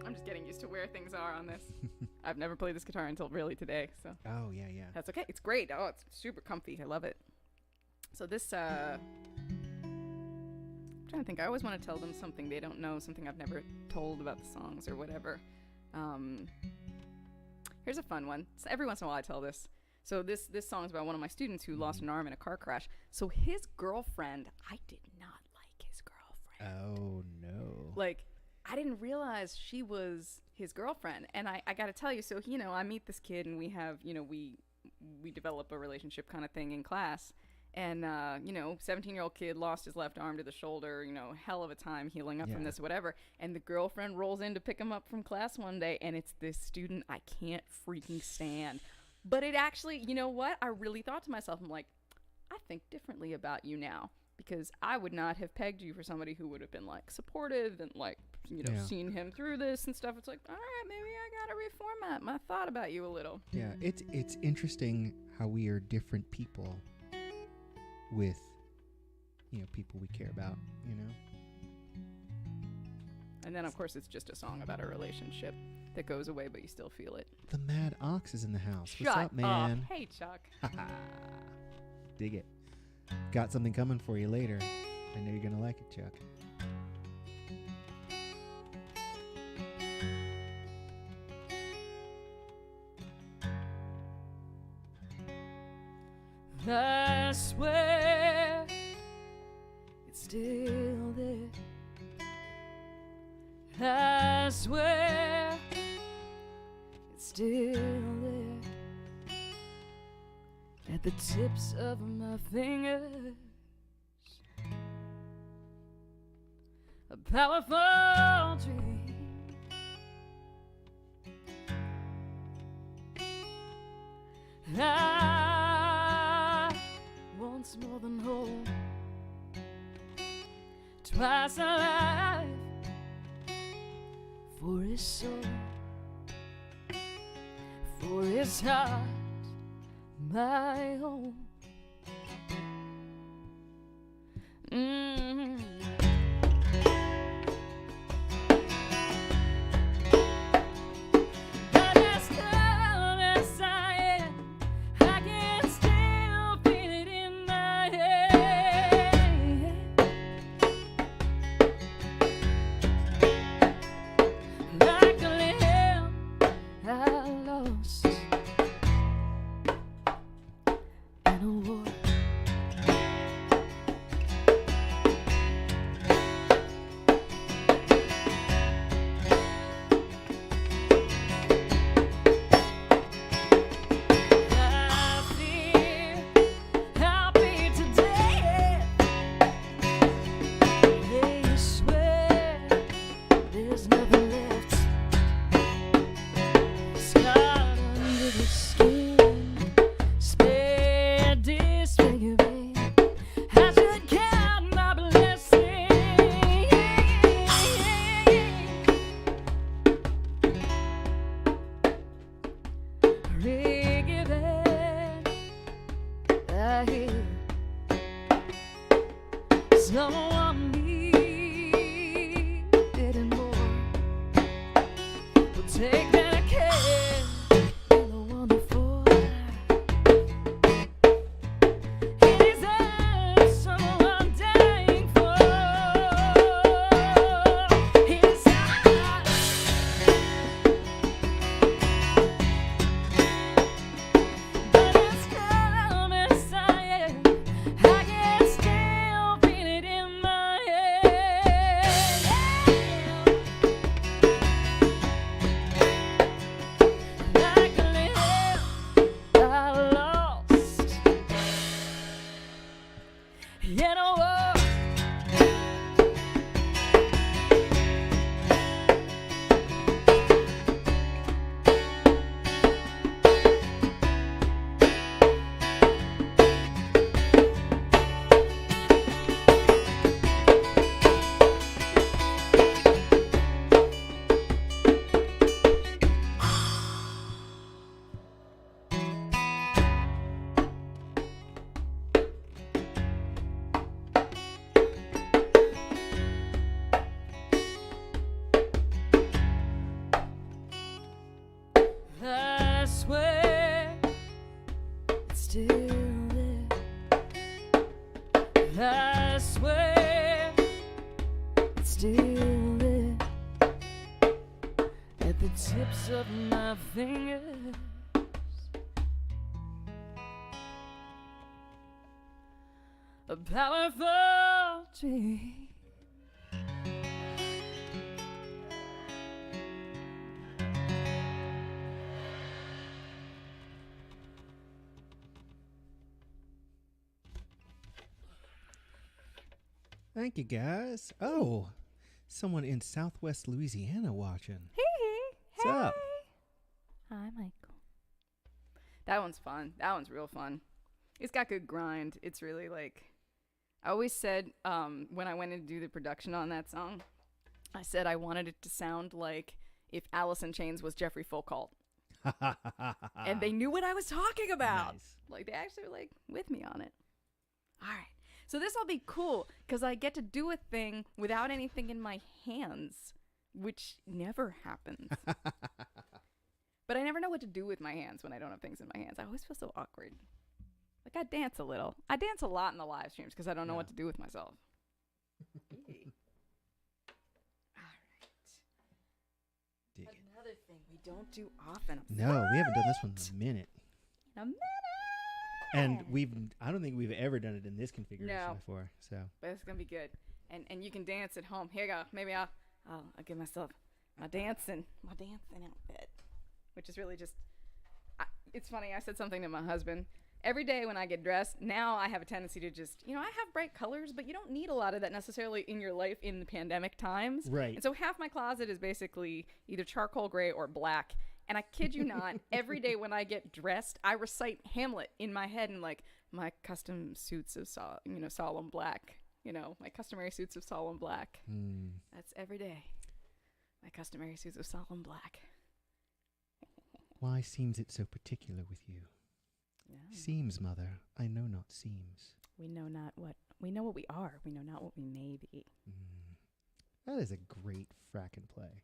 I'm just getting used to where things are on this. I've never played this guitar until really today, so. Oh, yeah. That's okay. It's great. Oh, it's super comfy. I love it. So this, I'm trying to think. I always want to tell them something they don't know, something I've never told about the songs or whatever. Here's a fun one. So every once in a while I tell this. So this song is about one of my students who lost an arm in a car crash. So his girlfriend, I did not like his girlfriend. Oh, no. Like, I didn't realize she was his girlfriend. And I got to tell you, so, I meet this kid and we have, we develop a relationship kind of thing in class. And, 17-year-old kid lost his left arm to the shoulder, hell of a time healing up from this, whatever. And the girlfriend rolls in to pick him up from class one day, and it's this student I can't freaking stand. But it actually, you know what? I really thought to myself, I'm like, I think differently about you now. Because I would not have pegged you for somebody who would have been, like, supportive and, like, seen him through this and stuff. It's like, all right, maybe I got to reformat my thought about you a little. Yeah, it's interesting how we are different people with, people we care about, And then, of course, it's just a song about a relationship that goes away, but you still feel it. The Mad Ox is in the house. Shut What's up, man? Hey, Chuck. Dig it. Got something coming for you later. I know you're going to like it, Chuck. I swear it's still there. I swear it's still there at the tips of my fingers. A powerful dream. I once more than whole, twice alive for his soul, for his heart, my own. But as strong as I am, I can still feel it in my head. Like a lamb I lost in a war. still there. I swear it's still there at the tips of my fingers. A powerful tree. Thank you, guys. Oh, someone in Southwest Louisiana watching. Hey. What's up? Hi, Michael. That one's fun. That one's real fun. It's got good grind. It's really like, I always said when I went in to do the production on that song, I said I wanted it to sound like if Alice in Chains was Jeffrey Folkalt. And they knew what I was talking about. Nice. Like, they actually were like with me on it. All right. So this will be cool because I get to do a thing without anything in my hands, which never happens. But I never know what to do with my hands when I don't have things in my hands. I always feel so awkward. Like, I dance a little. I dance a lot in the live streams because I don't know what to do with myself. All right. Another thing we don't do often. No, we haven't done this one in a minute. In a minute. And I don't think we've ever done it in this configuration before. So, but it's gonna be good, and you can dance at home. Here you go. Maybe I'll give myself my dancing outfit, which is really just. It's funny. I said something to my husband. Every day when I get dressed, now I have a tendency to just, I have bright colors, but you don't need a lot of that necessarily in your life in the pandemic times. Right. And so half my closet is basically either charcoal gray or black. And I kid you not, every day when I get dressed, I recite Hamlet in my head and like my custom suits of solemn black, my customary suits of solemn black. That's every day. My customary suits of solemn black. Why seems it so particular with you? Yeah. Seems, mother, I know not seems. We know what we are. We know not what we may be. That is a great frackin' play.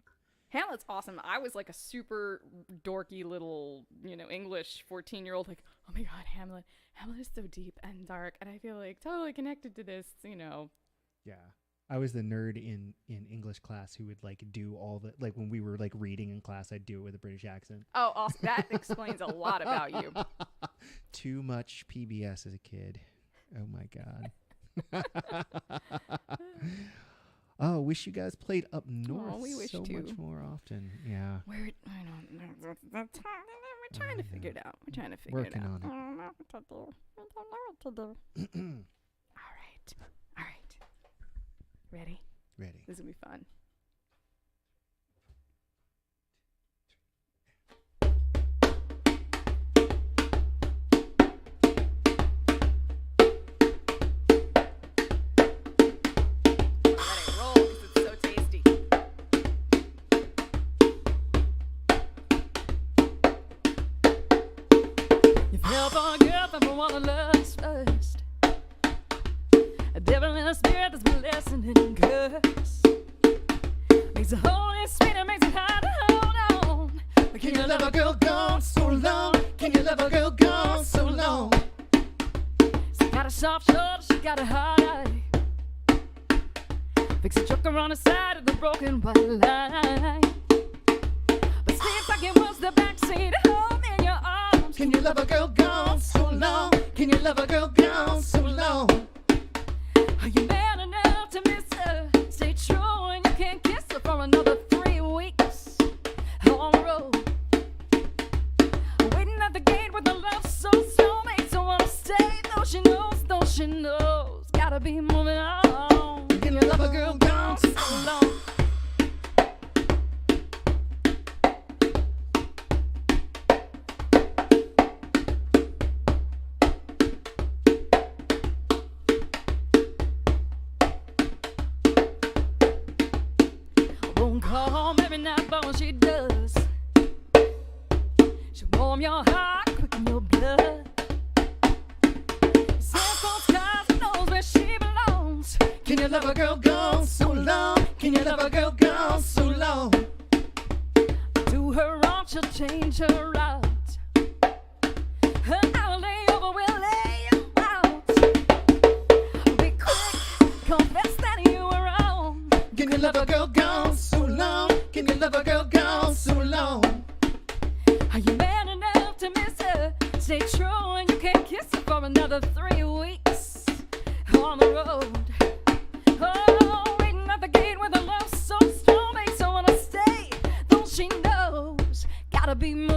Hamlet's awesome. I was like a super dorky little, English 14-year-old, like, oh my God, Hamlet is so deep and dark, and I feel like totally connected to this, Yeah. I was the nerd in English class who would like do all the, like when we were like reading in class, I'd do it with a British accent. Oh, awesome. That explains a lot about you. Too much PBS as a kid. Oh my God. Oh, wish you guys played up north we wish so too. Much more often. Yeah. I don't know. We're trying to figure it out. We're trying to figure Working it out. on it. I don't know what to do. All right. Ready? Ready. This will be fun. Soft shoulder, she got a hard eye. Fix a choker on the side of the broken white line. But seems like it was the backseat. Hold me in your arms. Can you love a girl gone so long? Can you love a girl gone so long? Are you man enough to miss her? Stay true and you can't kiss her for another 3 weeks on the road. Waiting at the gate with a love so soulmate. So wanna stay though she knows. She knows, gotta be moving on. Can you love a girl gone so long? I won't call home every night, but when she does, she'll warm your heart, quicken your blood. Can you love a girl gone so long? Can you love a girl gone so long? Do her wrong, she'll change her route. I'll lay over with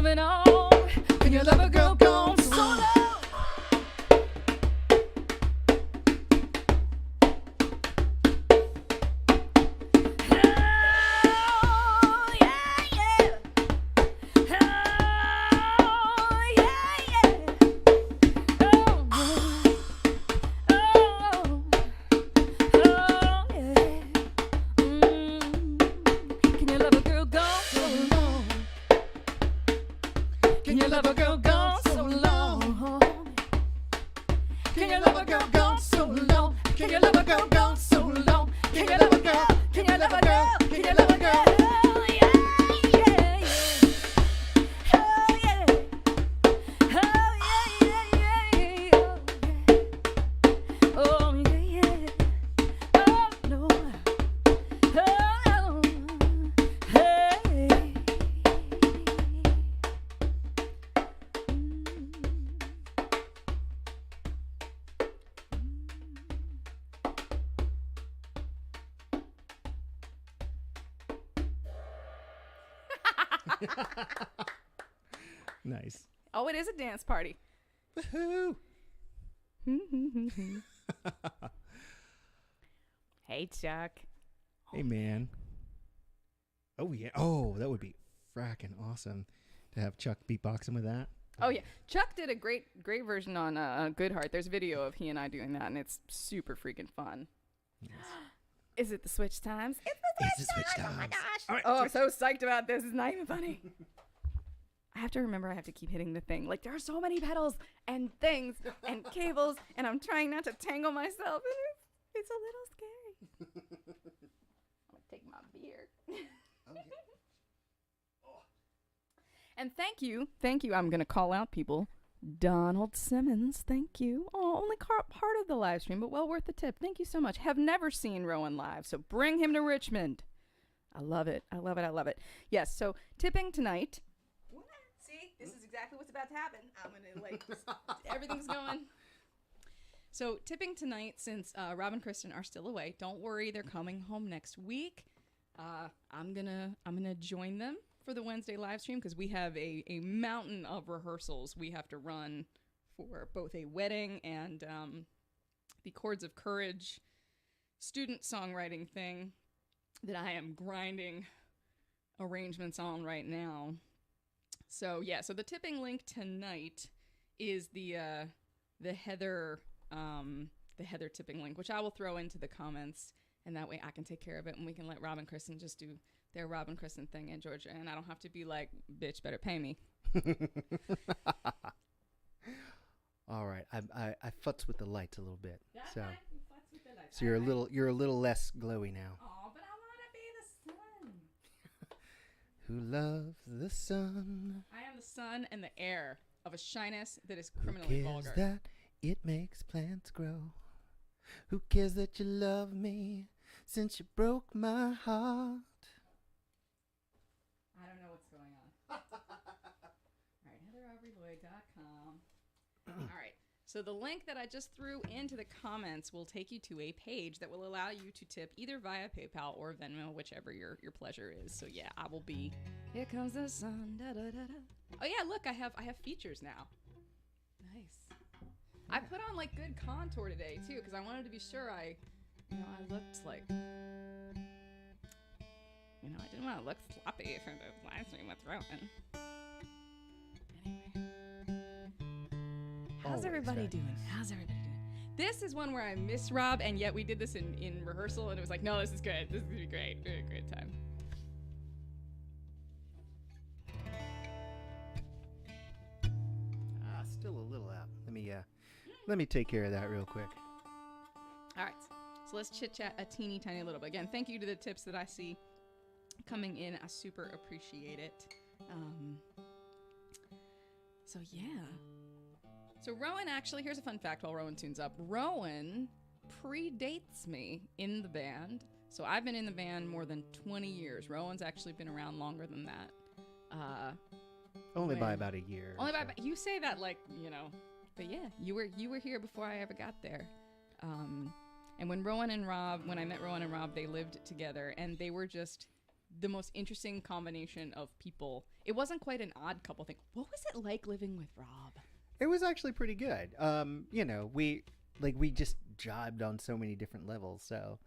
moving on. Can you love a girl gone so long? Nice. Oh, it is a dance party. Woohoo! Hey, Chuck. Hey, man. Oh, yeah. Oh, that would be fracking awesome to have Chuck beatboxing with that. Oh, yeah. Chuck did a great version on Good Heart. There's a video of he and I doing that, and it's super freaking fun. Yes. Is it the switch times? It's the switch times. Oh, my gosh. All right, I'm so psyched about this. It's not even funny. I have to remember I have to keep hitting the thing. Like, there are so many pedals and things and cables, and I'm trying not to tangle myself. And it's a little scary. I'm going to take my beer. Okay. And thank you. I'm going to call out people. Donald Simmons, thank you. Oh, only part of the live stream, but well worth the tip. Thank you so much. Have never seen Rowan live, so bring him to Richmond. I love it. I love it. I love it. Yes, so tipping tonight. See, this is exactly what's about to happen. I'm going to, everything's going. So tipping tonight, since Rob and Kristen are still away, don't worry, they're coming home next week. I'm gonna join them for the Wednesday live stream because we have a mountain of rehearsals we have to run for both a wedding and the Chords of Courage student songwriting thing that I am grinding arrangements on right now. So yeah, so the tipping link tonight is the Heather tipping link, which I will throw into the comments, and that way I can take care of it, and we can let Rob and Kristen just do their Rob and Kristen thing in Georgia, and I don't have to be like, bitch, better pay me. All right, I futz with the lights a little bit, That's so right, you futz with the lights. so you're a little less glowy now. Oh, but I want to be the sun. Who loves the sun? I am the sun and the air of a shyness that is Who criminally cares vulgar. that it makes plants grow? Who cares that you love me since you broke my heart? I don't know what's going on. All right, HeatherAubreyLloyd.com. All right, so the link that I just threw into the comments will take you to a page that will allow you to tip either via PayPal or Venmo, whichever your pleasure is. So yeah, I will be. Here comes the sun. Da, da, da, da. Oh yeah, look, I have features now. Nice. I put on like good contour today too because I wanted to be sure I looked like. I didn't want to look sloppy for the live stream with Rowan. Anyway. How's everybody doing? This is one where I miss Rob, and yet we did this in rehearsal, and it was like, no, this is good. This is going to be great. Really great time. Still a little out. Let me take care of that real quick. All right. So let's chit-chat a teeny tiny little bit. Again, thank you to the tips that I see coming in. I super appreciate it. So yeah. So Rowan actually, here's a fun fact while Rowan tunes up. Rowan predates me in the band. So I've been in the band more than 20 years. Rowan's actually been around longer than that. Only by about a year. Only by you say that like, but yeah, you were here before I ever got there. And when I met Rowan and Rob, they lived together, and they were just the most interesting combination of people. It wasn't quite an odd couple thing. What was it like living with Rob? It was actually pretty good. We just jibed on so many different levels. So,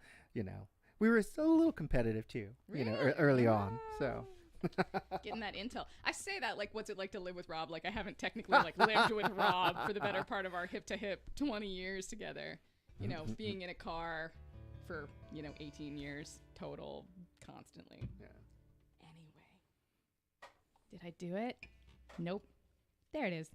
we were still a little competitive too, Really? early on. So. Getting that intel. I say that like, what's it like to live with Rob? Like, I haven't technically like lived with Rob for the better part of our hip to hip 20 years together. Being in a car for 18 years total, constantly. Yeah. Anyway, did I do it? Nope. There it is.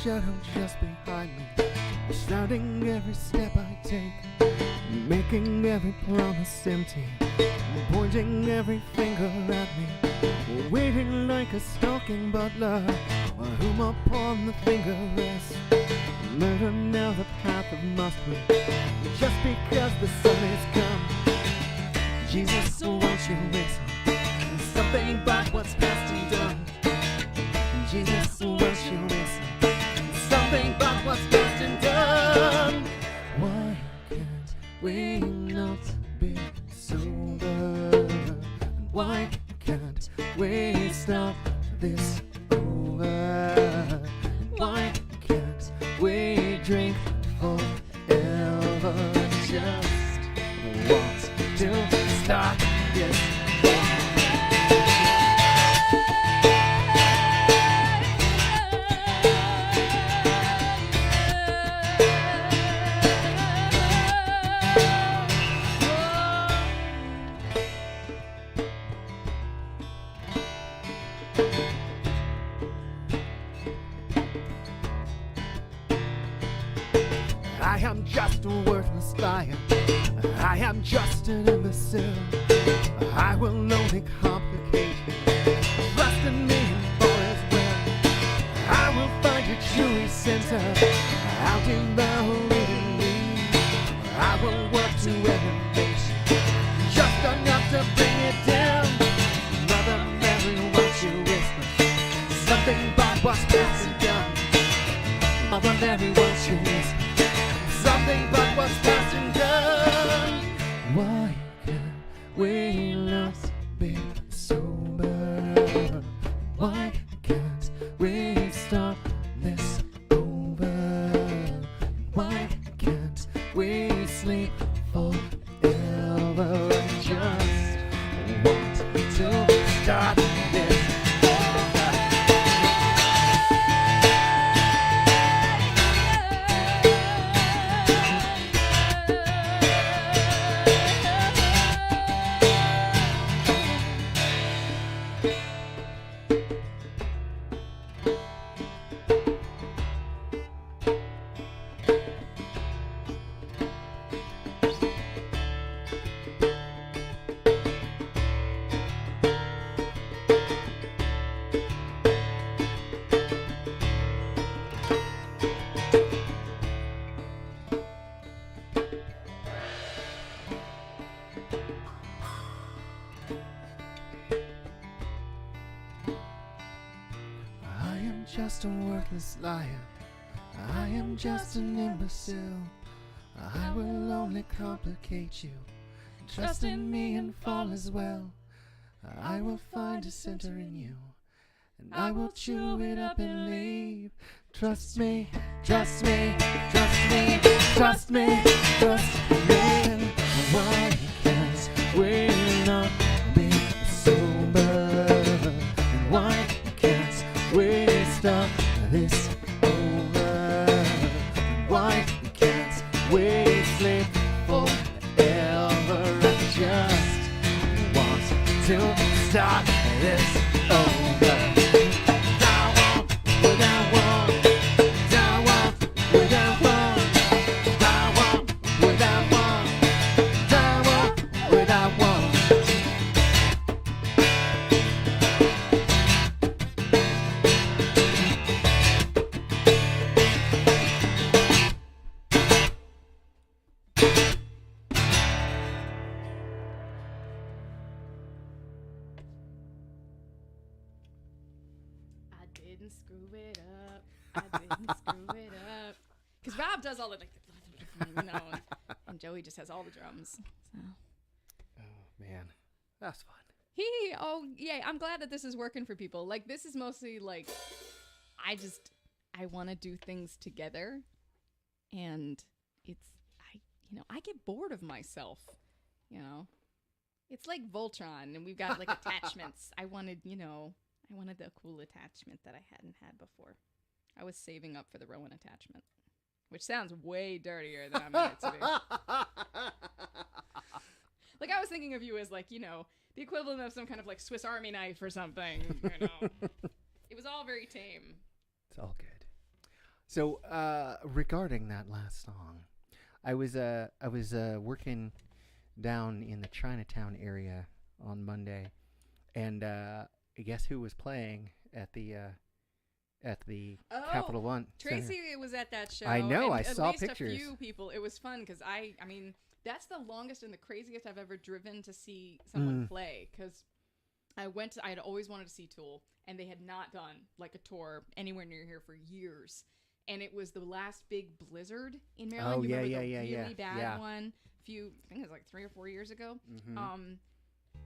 Shadow just behind me, shrouding every step I take, making every promise empty, pointing every finger at me, waiting like a stalking butler, whom upon the finger rests. Murder now the path of mustard, just because the sun has come. Jesus, won't you listen? Something about what's past and done. Jesus, won't you listen? Something about what's past and done. Why can't we not be sober? And why can't we stop this over? And why can't we drink forever? Just want to stop this. I am just a worthless liar. I am just an imbecile. I will only complicate you. Trust in me and all is well. I will find your true center out in the reading. I will work to elevate you, just enough to bring it down. Mother Mary, won't you whisper something about what's past and done? Mother Mary, won't you whisper something but what's past and done? Why can't we not be sober? Why can't we stop this over? Why can't we sleep forever? I just want to start this. Just a worthless liar. I am just an imbecile. I will only complicate you. Trust in me and fall as well. I will find a center in you, and I will chew it up and leave. Trust me, trust me, trust me, trust me, trust me. Why can't we not be sober? And why can't we stop this over? Why can't we sleep forever? I just want start this over. Don't walk without walk. Don't walk without walk. Don't walk without walk. Don't walk without walk. I didn't screw it up. I didn't screw it up. Because Rob does all the like, and Joey just has all the drums. So. Oh man, that's fun. Yeah, I'm glad that this is working for people. Like, this is mostly like, I want to do things together, and I get bored of myself, It's like Voltron, and we've got like attachments. I wanted the cool attachment that I hadn't had before. I was saving up for the Rowan attachment, which sounds way dirtier than I meant it to be. Like, I was thinking of you as like, the equivalent of some kind of like Swiss Army knife or something, It was all very tame. It's all good. So, regarding that last song, I was working down in the Chinatown area on Monday, and guess who was playing at the Capital One Tracy Center? was at that show. I know. And I saw at least pictures. A few people. It was fun because I mean, that's the longest and the craziest I've ever driven to see someone play. Because I had always wanted to see Tool, and they had not done like a tour anywhere near here for years. And it was the last big blizzard in Maryland. Oh, you yeah, remember yeah, the yeah, really yeah. bad Yeah. one. I think it was like 3 or 4 years ago. Mm-hmm.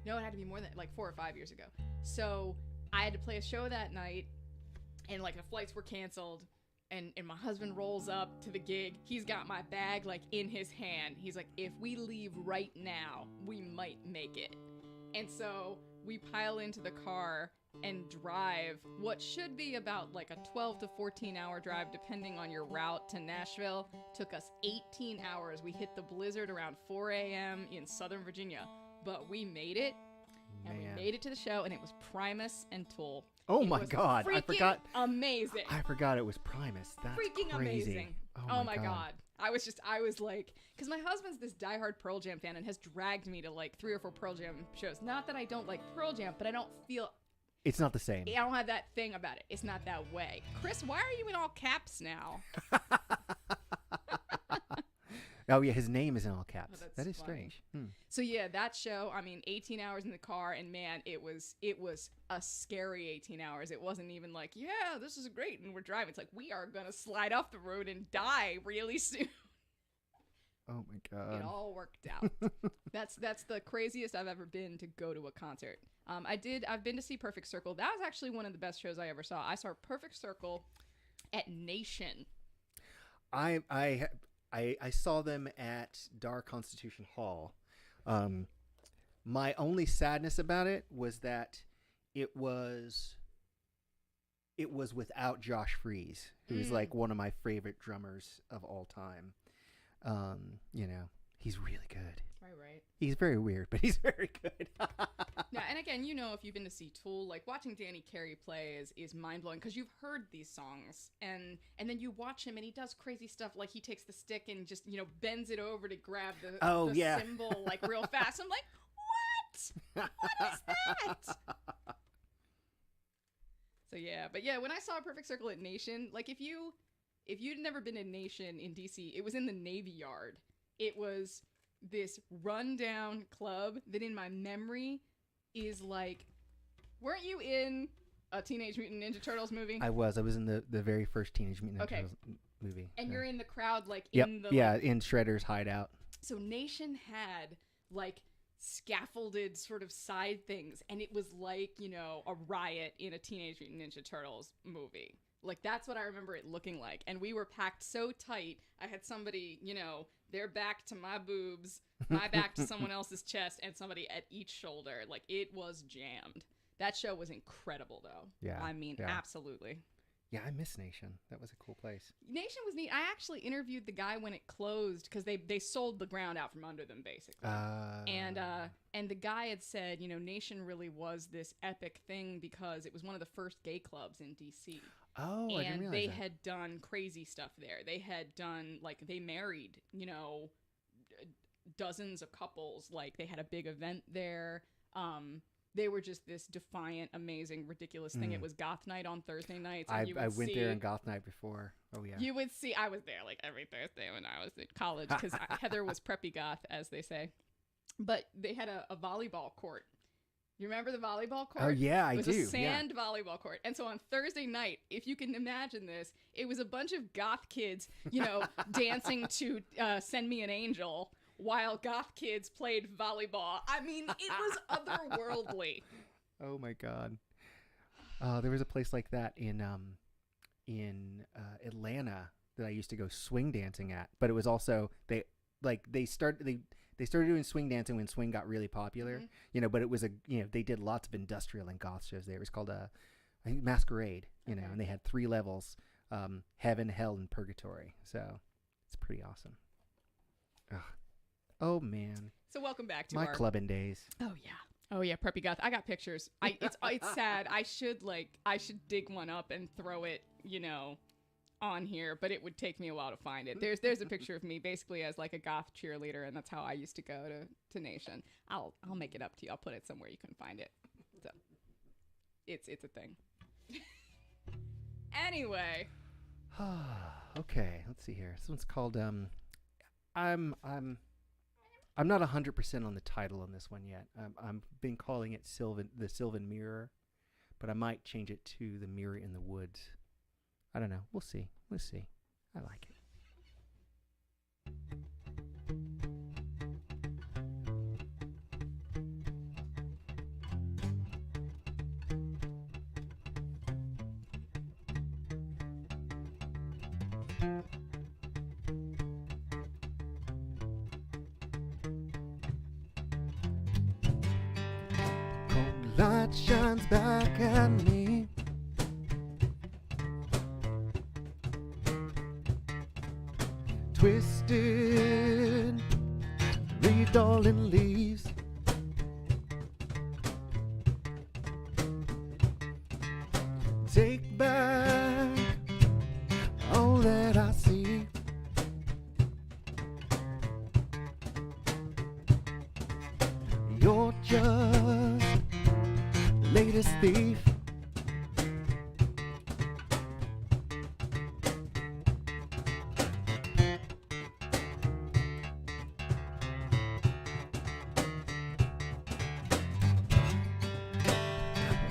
No, it had to be more than like 4 or 5 years ago. So I had to play a show that night, and like the flights were canceled. And my husband rolls up to the gig. He's got my bag like in his hand. He's like, if we leave right now, we might make it. And so we pile into the car and drive what should be about like a 12 to 14 hour drive, depending on your route, to Nashville. Took us 18 hours. We hit the blizzard around 4 a.m. in Southern Virginia, but we made it. And we made it to the show, and it was Primus and Tool. Oh my God! I forgot. Amazing. I forgot it was Primus. That's freaking crazy. Amazing. Oh my God. I was like, because my husband's this diehard Pearl Jam fan and has dragged me to like 3 or 4 Pearl Jam shows. Not that I don't like Pearl Jam, but I don't feel. It's not the same. I don't have that thing about it. It's not that way. Chris, why are you in all caps now? Oh yeah, his name is in all caps. Oh, that is funny. strange. So yeah, that show, 18 hours in the car, and man, it was a scary 18 hours. It wasn't even like, yeah, this is great, and we're driving. It's like, we are gonna slide off the road and die really soon. Oh my God. It all worked out. That's the craziest I've ever been to go to a concert. I've been to see Perfect Circle. That was actually one of the best shows I ever saw. I saw Perfect Circle at Nation. I saw them at Dar Constitution Hall. My only sadness about it was that it was without Josh Freese, who's like one of my favorite drummers of all time. He's really good. Right. He's very weird, but he's very good. Yeah, and again, if you've been to see Tool, like watching Danny Carey play is mind-blowing because you've heard these songs, and then you watch him and he does crazy stuff, like he takes the stick and just bends it over to grab the cymbal like real fast. I'm like, what is that? So yeah, but yeah, when I saw Perfect Circle at Nation, like if you'd never been to Nation in DC, it was in the Navy Yard. It was this rundown club that in my memory is like, weren't you in a Teenage Mutant Ninja Turtles movie? I was in the very first Teenage Mutant Ninja Turtles movie. And you're in the crowd like in in Shredder's hideout. So Nation had like scaffolded sort of side things, and it was like, a riot in a Teenage Mutant Ninja Turtles movie. Like, that's what I remember it looking like. And we were packed so tight. I had somebody, their back to my boobs, my back to someone else's chest, and somebody at each shoulder. Like, it was jammed. That show was incredible, though. Yeah. Absolutely. Yeah, I miss Nation. That was a cool place. Nation was neat. I actually interviewed the guy when it closed because they sold the ground out from under them basically. And the guy had said, Nation really was this epic thing because it was one of the first gay clubs in DC. Oh, I didn't realize they that. had done crazy stuff there. They had done they married, dozens of couples. Like they had a big event there. They were just this defiant, amazing, ridiculous thing. It was goth night on Thursday nights. I went there on goth night before. Oh, yeah. You would see, I was there like every Thursday when I was in college because Heather was preppy goth, as they say. But they had a volleyball court. You remember the volleyball court? Oh, yeah, I do. It was a sand volleyball court. And so on Thursday night, if you can imagine this, it was a bunch of goth kids, dancing to Send Me an Angel, while goth kids played volleyball. I mean, it was otherworldly. Oh my God. There was a place like that in Atlanta that I used to go swing dancing at, but it was also they started doing swing dancing when swing got really popular, but it was they did lots of industrial and goth shows there. It was called I think Masquerade, and they had 3 levels, heaven, hell, and purgatory. So it's pretty awesome. Ugh. Oh man. So welcome back to my our clubbing days. Oh yeah, preppy goth. I got pictures. It's sad. I should dig one up and throw it, on here, but it would take me a while to find it. There's a picture of me basically as like a goth cheerleader, and that's how I used to go to Nation. I'll make it up to you. I'll put it somewhere you can find it. So it's a thing. Anyway. Okay, let's see here. This one's called I'm not 100% on the title on this one yet. I've been calling it the Sylvan Mirror, but I might change it to the Mirror in the Woods. I don't know. We'll see. I like it. Light shines back at me. Twisted, redolent leaves. Take back all that I see. You're just latest thief.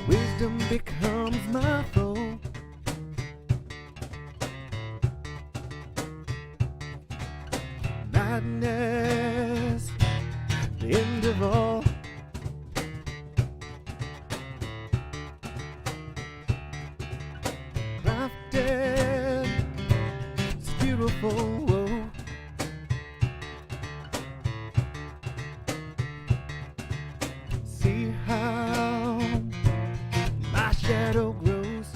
Wisdom becomes my foe. Madness, the end of all. Crafted, it's beautiful. Whoa. See how my shadow grows.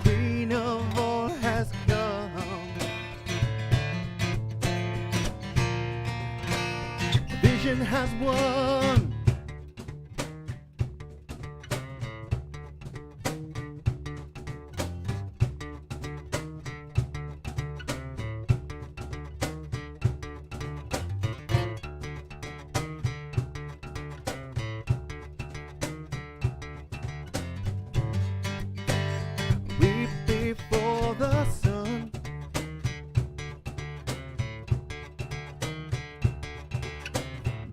Queen of all has come. Vision has won. Weep before the sun.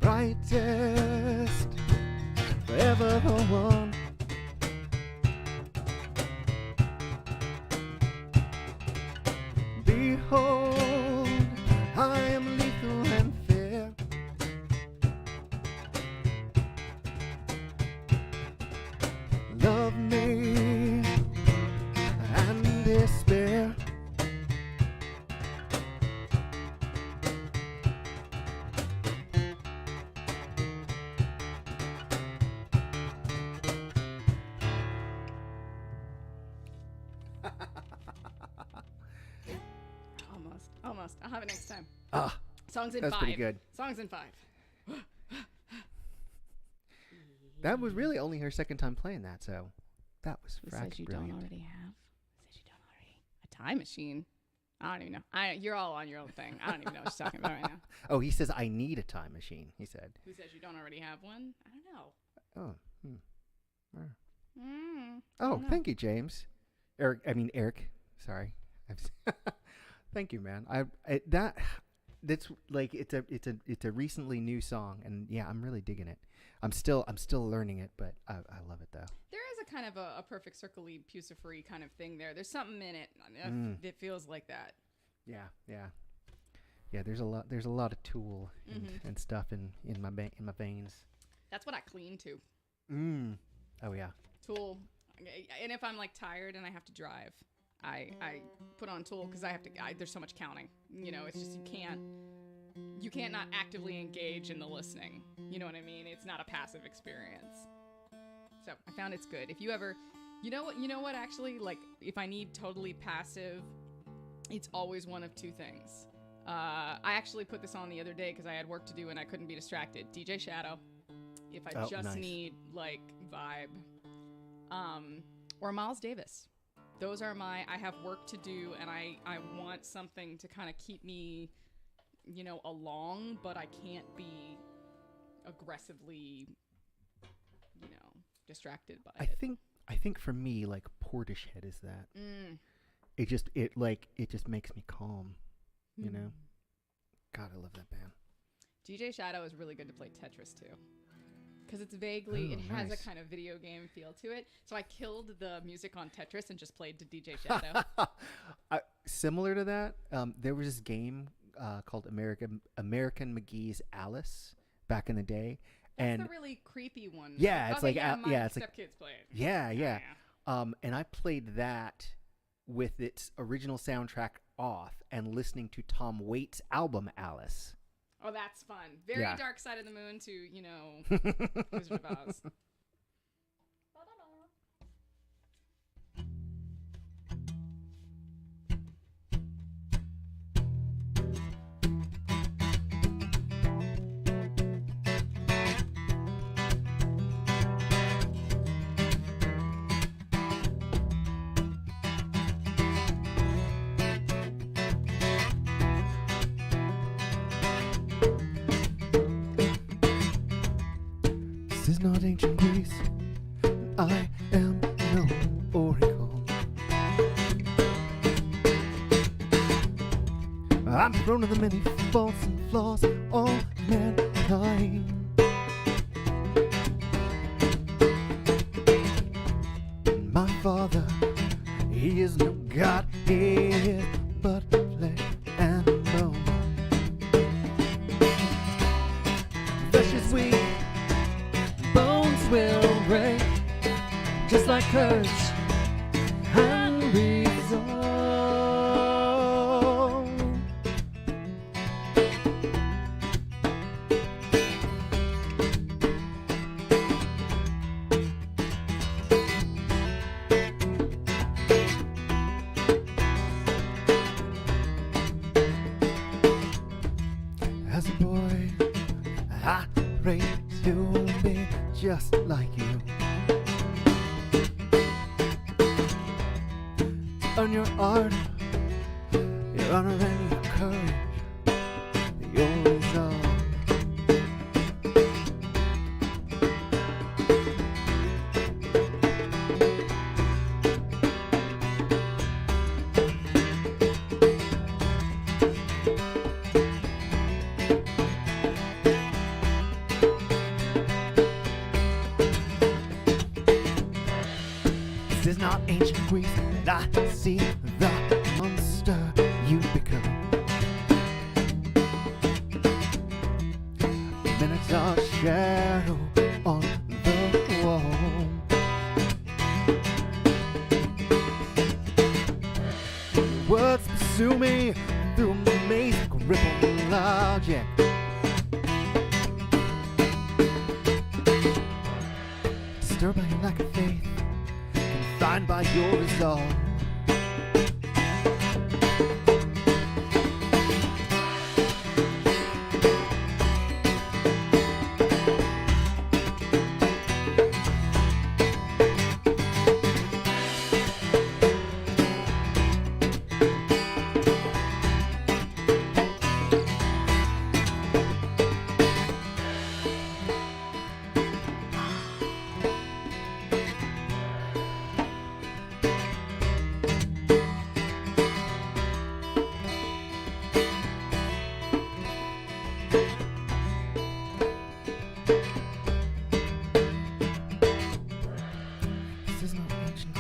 Brightest, forever the one. Behold, I am lethal and fair. Love me and despair. almost. I'll have it next time. Ah, Songs in that's 5. pretty good. Songs in 5. That was really only her second time playing that, so that was Who frack says you brilliant. don't already have? Who says you don't already? A time machine? I don't even know. You're all on your own thing. I don't even know what she's talking about right now. Oh, he says, I need a time machine, he said. Who says you don't already have one? I don't know. Oh, I oh, don't know. thank you, James. Eric. Sorry. Thank you, man. That's like it's a recently new song, and yeah, I'm really digging it. I'm still learning it, but I love it though. There is a kind of a perfect circle-y, pucifery kind of thing there. There's something in it that feels like that. Yeah. There's a lot of Tool and stuff in my veins. That's what I clean to. Oh yeah. Tool, and if I'm like tired and I have to drive, I put on Tool because there's so much counting. You know, it's just you can't not actively engage in the listening. You know what I mean? It's not a passive experience. So I found it's good. If you ever, you know what actually, like if I need totally passive, it's always one of two things. I actually put this on the other day because I had work to do and I couldn't be distracted. DJ Shadow. If I just need like vibe. Or Miles Davis. Those are I have work to do and I want something to kind of keep me, along, but I can't be aggressively, distracted by it. I think for me, like Portishead is that. It just makes me calm, you know? God, I love that band. DJ Shadow is really good to play Tetris too. Because it's vaguely, it has a kind of video game feel to it. So I killed the music on Tetris and just played to DJ Shadow. Similar to that, there was this game called American McGee's Alice back in the day. That's the really creepy one. Yeah, it's my it's stepkids play it. Yeah. And I played that with its original soundtrack off and listening to Tom Waits' album Alice. Oh, that's fun. Very Dark Side of the Moon to, Wizard of Oz. This is not ancient Greece. I am no oracle. I'm prone to the many faults and flaws of all mankind. My father, he is no god, he is but flesh and bone. Flesh is weak, bones will break, just like curse and resolve. As a boy, I prayed to be just like you. On your art, your honor and your courage, your resolve. This is not ancient Greece, and I see the monster you become. Minotaur shadow on the wall. Words pursue me through a maze of crippled logic. Disturbed by your lack of faith, confined by your resolve.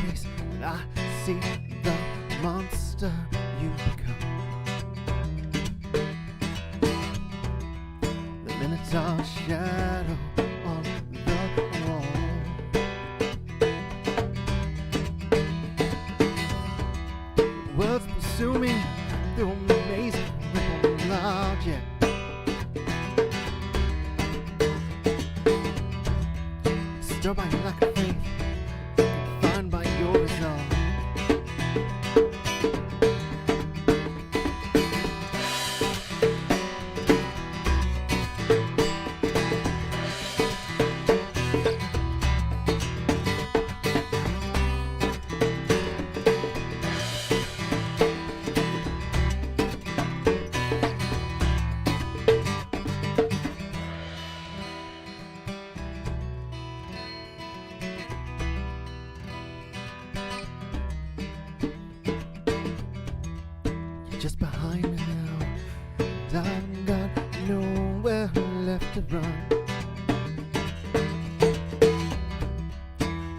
face, and I see the monster you become. The Minotaur shadow on the wall. Words pursue me through amazing ripple logic. Stirred by your lack of faith, defined by your resolve. Just behind me now, and I've got nowhere left to run.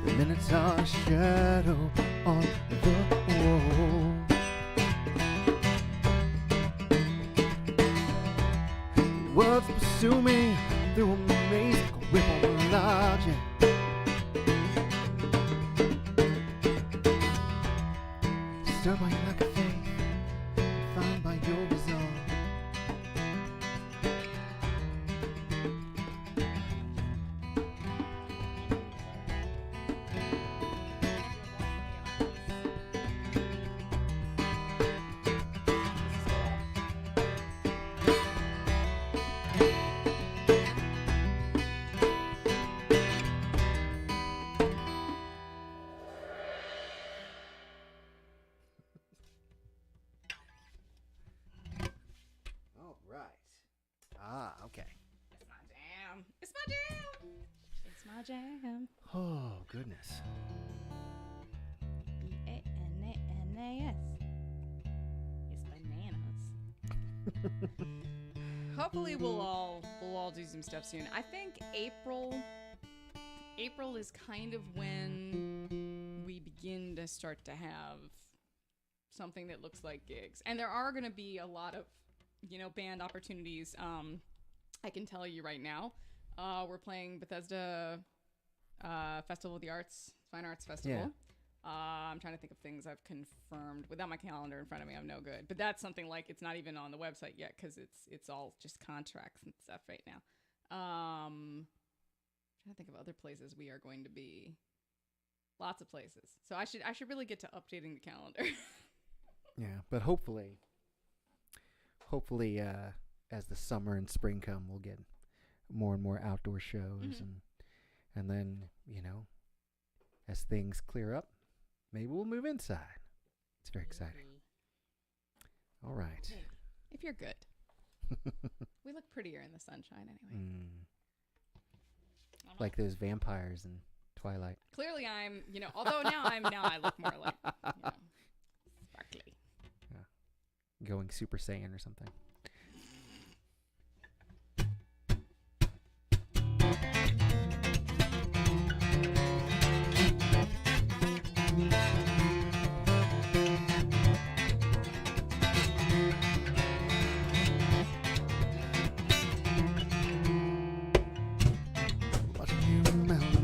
The Minotaur shadow on the wall. Words pursue me through amazing ripple logic. Stirred by your lack of faith, found by your resolve. All right. Okay. It's my jam. It's my jam. It's my jam. Oh, goodness. B-A-N-A-N-A-S. It's bananas. Hopefully we'll all do some stuff soon. I think April is kind of when we begin to start to have something that looks like gigs. And there are going to be a lot of, band opportunities. I can tell you right now, we're playing Bethesda Festival of the Arts, Fine Arts Festival. Yeah. I'm trying to think of things I've confirmed. Without my calendar in front of me, I'm no good. But that's something like it's not even on the website yet because it's all just contracts and stuff right now. I'm trying to think of other places we are going to be. Lots of places. So I should really get to updating the calendar. Yeah, but hopefully, as the summer and spring come, we'll get more and more outdoor shows, and then as things clear up, maybe we'll move inside. It's very exciting. All right. Hey, if you're good, we look prettier in the sunshine anyway. Like those vampires in Twilight. Clearly, I'm although now I look more like sparkly. Yeah, going Super Saiyan or something.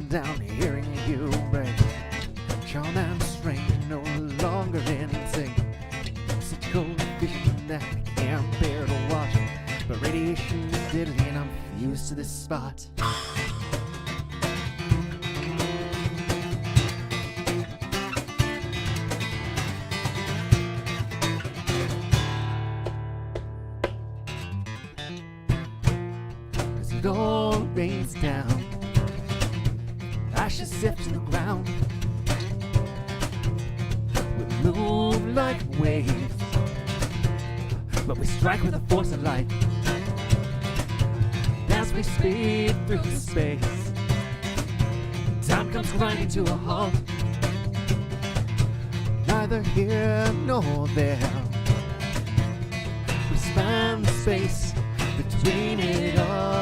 Down hearing you break, charm and strength no longer in sync. Such cold vision that I can't bear to watch, but radiation is deadly and I'm fused to this spot. As it all rains down, ashes sift to the ground. We move like waves, but we strike with the force of light. As we speed through space, time comes grinding to a halt. Neither here nor there, we span the space between it all.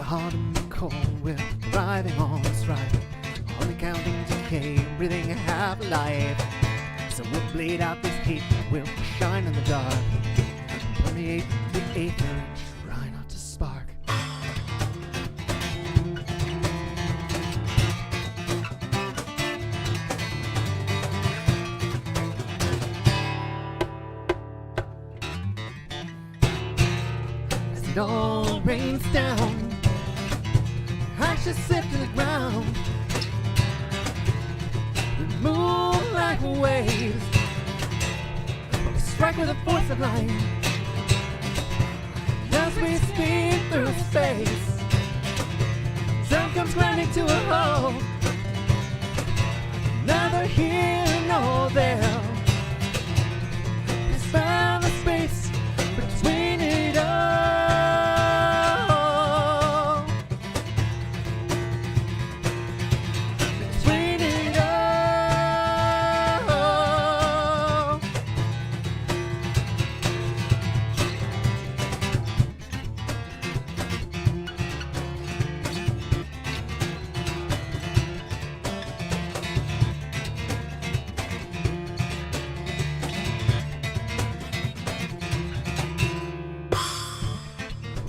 hot and cold, we're thriving on this ride. Only counting decay, breathing half life. So we'll bleed out this heat, we'll shine in the dark. Permeate the ether and try not to spark. As it all rains down, ashes sift to the ground. We move like waves, we strike with the force of light. As we speed through space, sun comes grinding to a halt. Neither here nor there. It's found the space between it all. Between it all.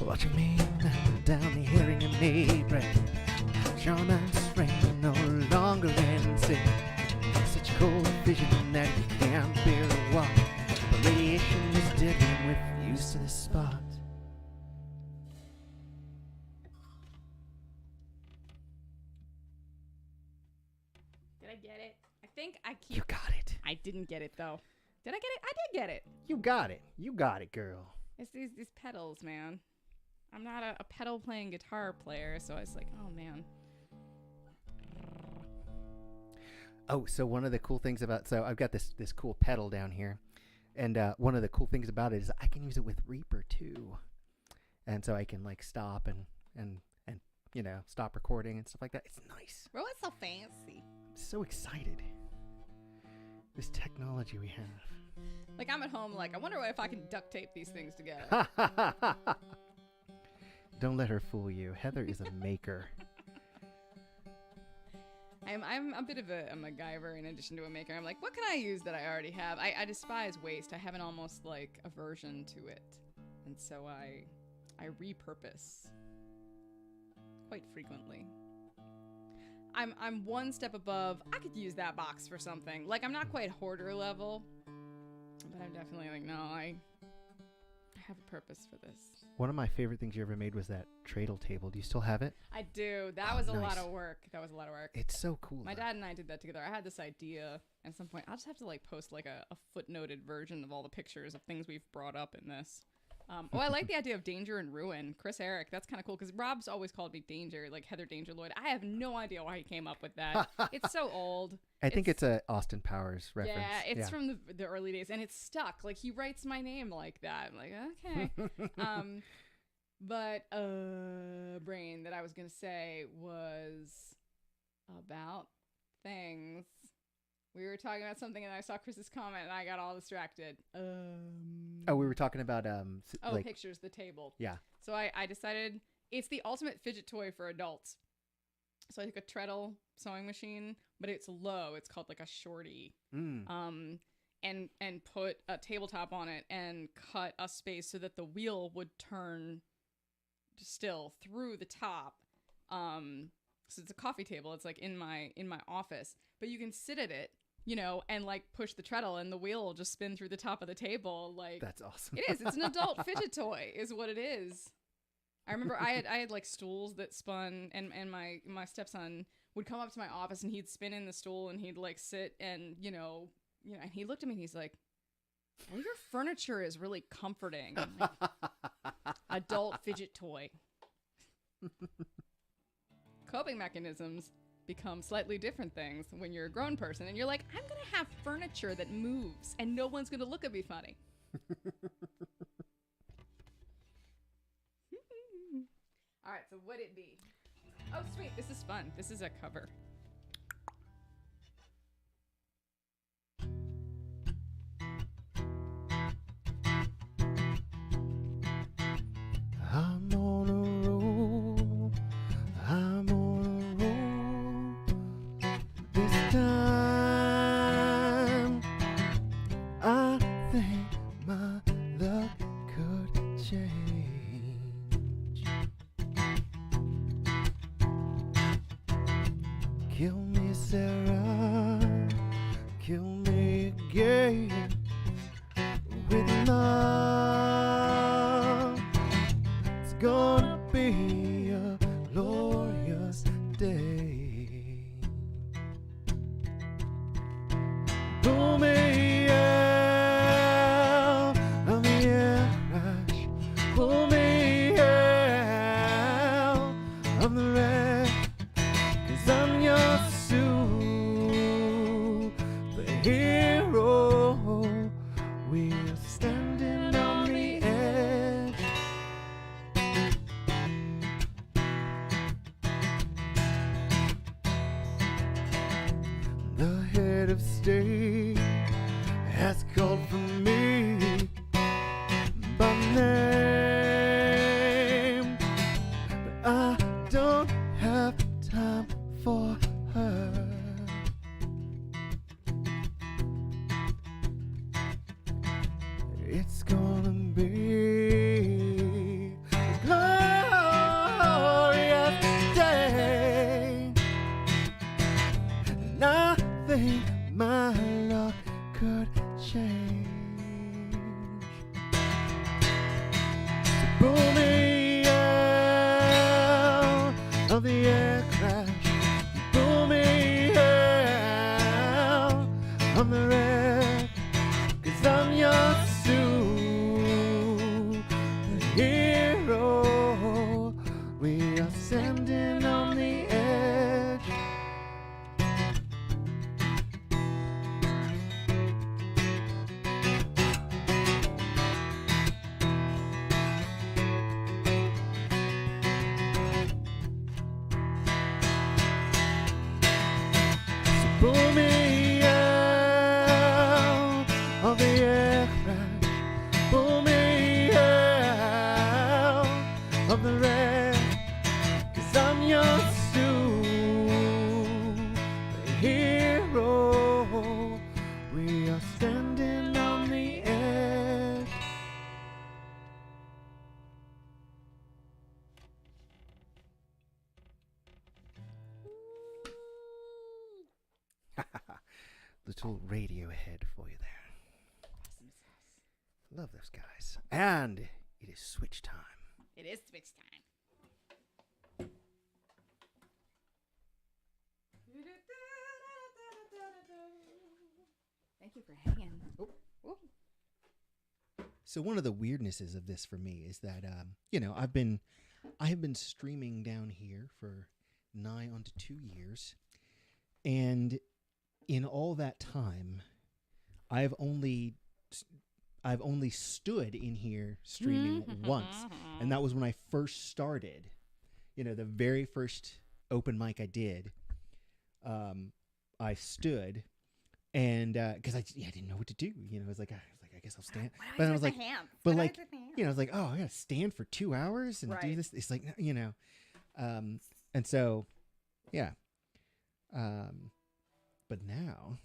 Watching me down the hearing of me breath. Shaman's ring no longer in sync. Such cold vision that you can't barely walk. But radiation is deadly with used to this spot. Did I get it? I think I keep. You got it. I didn't get it though. Did I get it? I did get it. You got it. You got it, girl. It's these pedals, man. I'm not a pedal playing guitar player, so I was like, oh man. Oh, so one of the cool things about, so I've got this cool pedal down here, and one of the cool things about it is I can use it with Reaper too, and so I can like stop and you know, stop recording and stuff like that. It's nice. Rowan's so fancy. I'm so excited. This technology we have. Like I'm at home, like I wonder if I can duct tape these things together. Don't let her fool you. Heather is a maker. I'm a bit of a MacGyver in addition to a maker. I'm like, what can I use that I already have? I despise waste. I have an almost like aversion to it, and so I repurpose quite frequently. I'm one step above. I could use that box for something. Like I'm not quite hoarder level, but I'm definitely like, no, I have a purpose for this. One of my favorite things you ever made was that dreidel table. Do you still have it? I do. That was a lot of work. It's so cool. My dad and I did that together. I had this idea at some point. I'll just have to like post like a footnoted version of all the pictures of things we've brought up in this. I like the idea of Danger and Ruin. Chris Eric, that's kind of cool because Rob's always called me Danger, like Heather Danger Lloyd. I have no idea why he came up with that. It's so old. I think it's a Austin Powers reference. Yeah, it's from the early days, and it's stuck. Like he writes my name like that. I'm like, okay. But brain that I was gonna say was about things. We were talking about something, and I saw Chris's comment, and I got all distracted. Oh, we were talking about like pictures, the table. Yeah. So I decided it's the ultimate fidget toy for adults. So I took a treadle sewing machine, but it's low. It's called like a shorty. And put a tabletop on it and cut a space so that the wheel would turn still through the top. So it's a coffee table. It's like in my office, but you can sit at it, you know, and like push the treadle and the wheel will just spin through the top of the table. Like that's awesome. It is. It's an adult fidget toy is what it is. I remember I had like stools that spun and my stepson would come up to my office and he'd spin in the stool and he'd like sit and, you know, and he looked at me and he's like, well, your furniture is really comforting. Like, adult fidget toy. Coping mechanisms become slightly different things when you're a grown person and you're like, I'm going to have furniture that moves and no one's going to look at me funny. All right, so what'd it be? Oh, sweet. This is fun. This is a cover. I'm on a roll, Kill me, Sarah. Kill me again with love. It's gonna be a glorious day. Pull me out of the air crash. Pull me out of the wreck. 'Cause I'm your superhero. We are standing on the edge. The head of state has called for me by name, but I don't have time for her. It's gonna be a glorious day. Nothing my luck could change. So pull me out of the air crash. Pull me out of the wreck. 'Cause I'm your superhero. We are standing on the edge. So pull me out of the air crash. Pull me out of the wreck. 'Cause I'm your superhero. We are standing on the edge. Little Radiohead for you there. Awesome sauce. Love those guys. And it is switch time. It is switch time. Thank you for hanging. Oh. Whoop. So one of the weirdnesses of this for me is that I have been streaming down here for nigh onto 2 years, and in all that time, I've only stood in here streaming once, and that was when I first started. The very first open mic I did, I stood, and because I didn't know what to do. I was like, I guess I'll stand. But I was like, I was like, oh, I gotta stand for 2 hours and do this. It's like, and so, yeah. But now,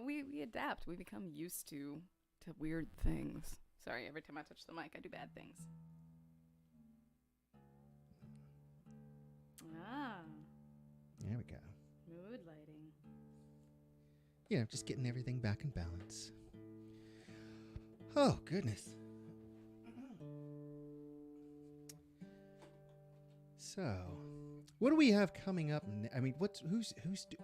we adapt. We become used to weird things. Sorry, every time I touch the mic, I do bad things. There we go. Mood lighting. Just getting everything back in balance. Oh, goodness. So, what do we have coming up? I mean,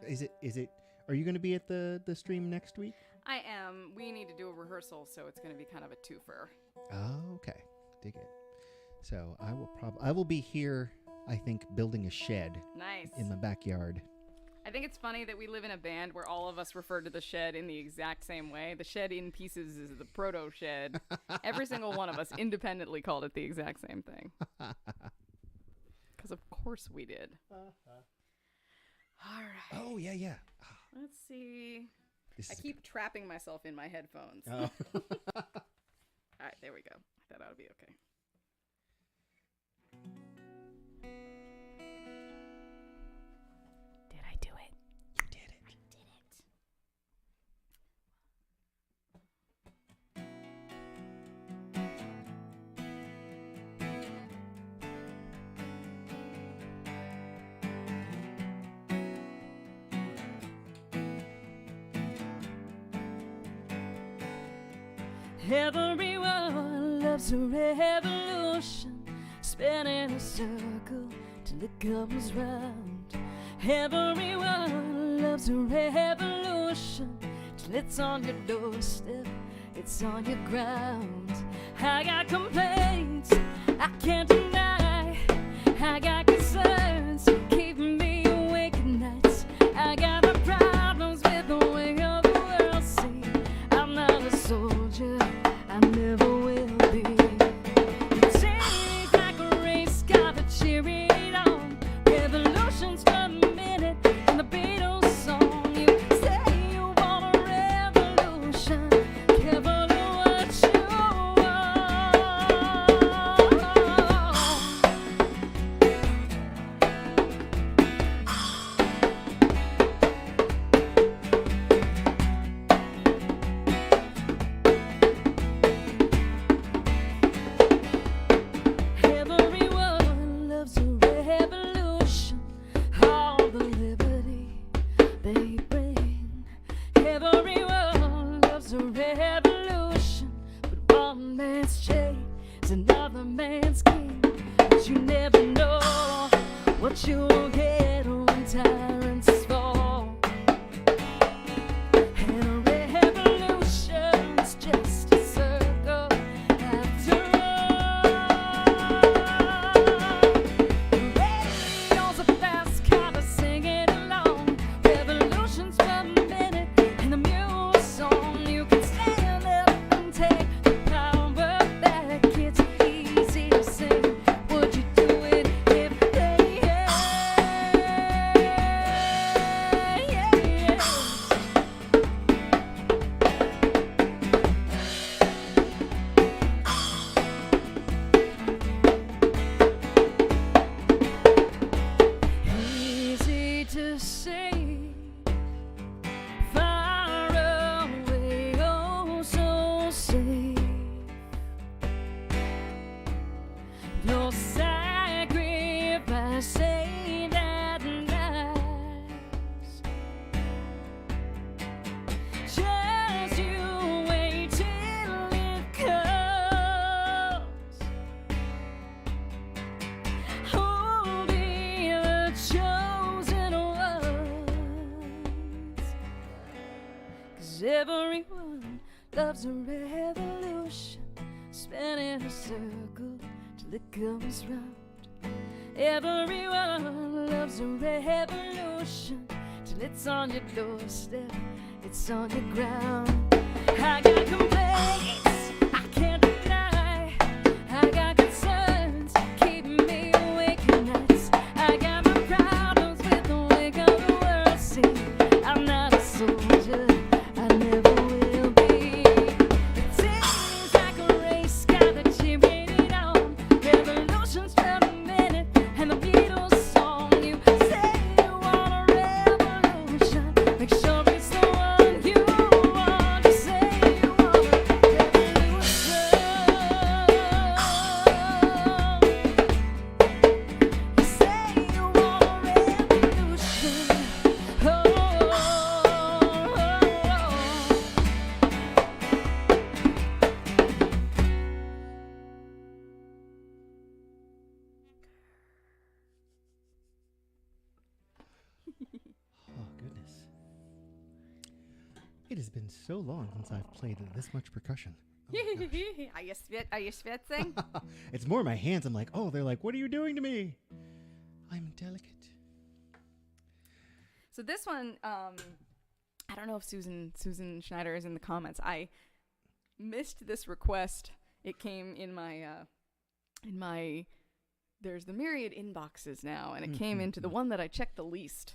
is it? Are you going to be at the stream next week? I am. We need to do a rehearsal, so it's going to be kind of a twofer. Oh, okay. Dig it. So I will be here, I think, building a shed. Nice. In my backyard. I think it's funny that we live in a band where all of us refer to the shed in the exact same way. The shed in pieces is the proto shed. Every single one of us independently called it the exact same thing. Because of course we did. All right. Oh, yeah. Let's see. I keep trapping myself in my headphones. Oh. All right, there we go. That ought to be okay. Did I do it? You did it. I did it. Everyone loves a revolution, spinning a circle till it comes round. Everyone loves a revolution till it's on your doorstep, it's on your ground. I got complaints I can't deny, I got concerns keeping me awake at nights. I got my problems with the way of the world. See, I'm not a soldier, I never will be. It seems like a race, gotta cheer it on. Revolutions for a minute in the Beatles song. You say you want a revolution, careful of what you Everyone loves a revolution, all the liberty they bring. Everyone loves a revolution, but one man's chain is another man's king. But you never know what you'll get when tyrants fall. And a revolution's just a circle after all. The radio's a fast car to sing it along. Revolutions for a minute in the mule song. You can stand up and take the power back. It's easy to sing. Would you do it if they Easy to say, far away, oh so safe. Your sacrifice ain't that nice. Just you wait till it comes. Who'll be the chosen ones? 'Cause everyone loves a revolution, spinning a circle till it comes round. Everyone loves a revolution till it's on your doorstep, it's on your ground. I got complaints I can't deny, I got concerns keeping me awake at nights. I got my problems with the way of the world. See, I'm not a soldier, I never will be. It seems like a race, gotta cheer it on. Revolutions for a minute and the Beatles song. You say you want a revolution, make sure it's the one you want. You say you want a revolution. You say you want a revolution. Oh, Oh, goodness. It has been so long since I've played this much percussion. Oh my gosh. Are you schwitzing? It's more my hands. I'm like, oh, they're like, what are you doing to me? I'm delicate. So this one, I don't know if Susan Schneider is in the comments. I missed this request. It came in my there's the myriad inboxes now, and it came into the one that I checked the least,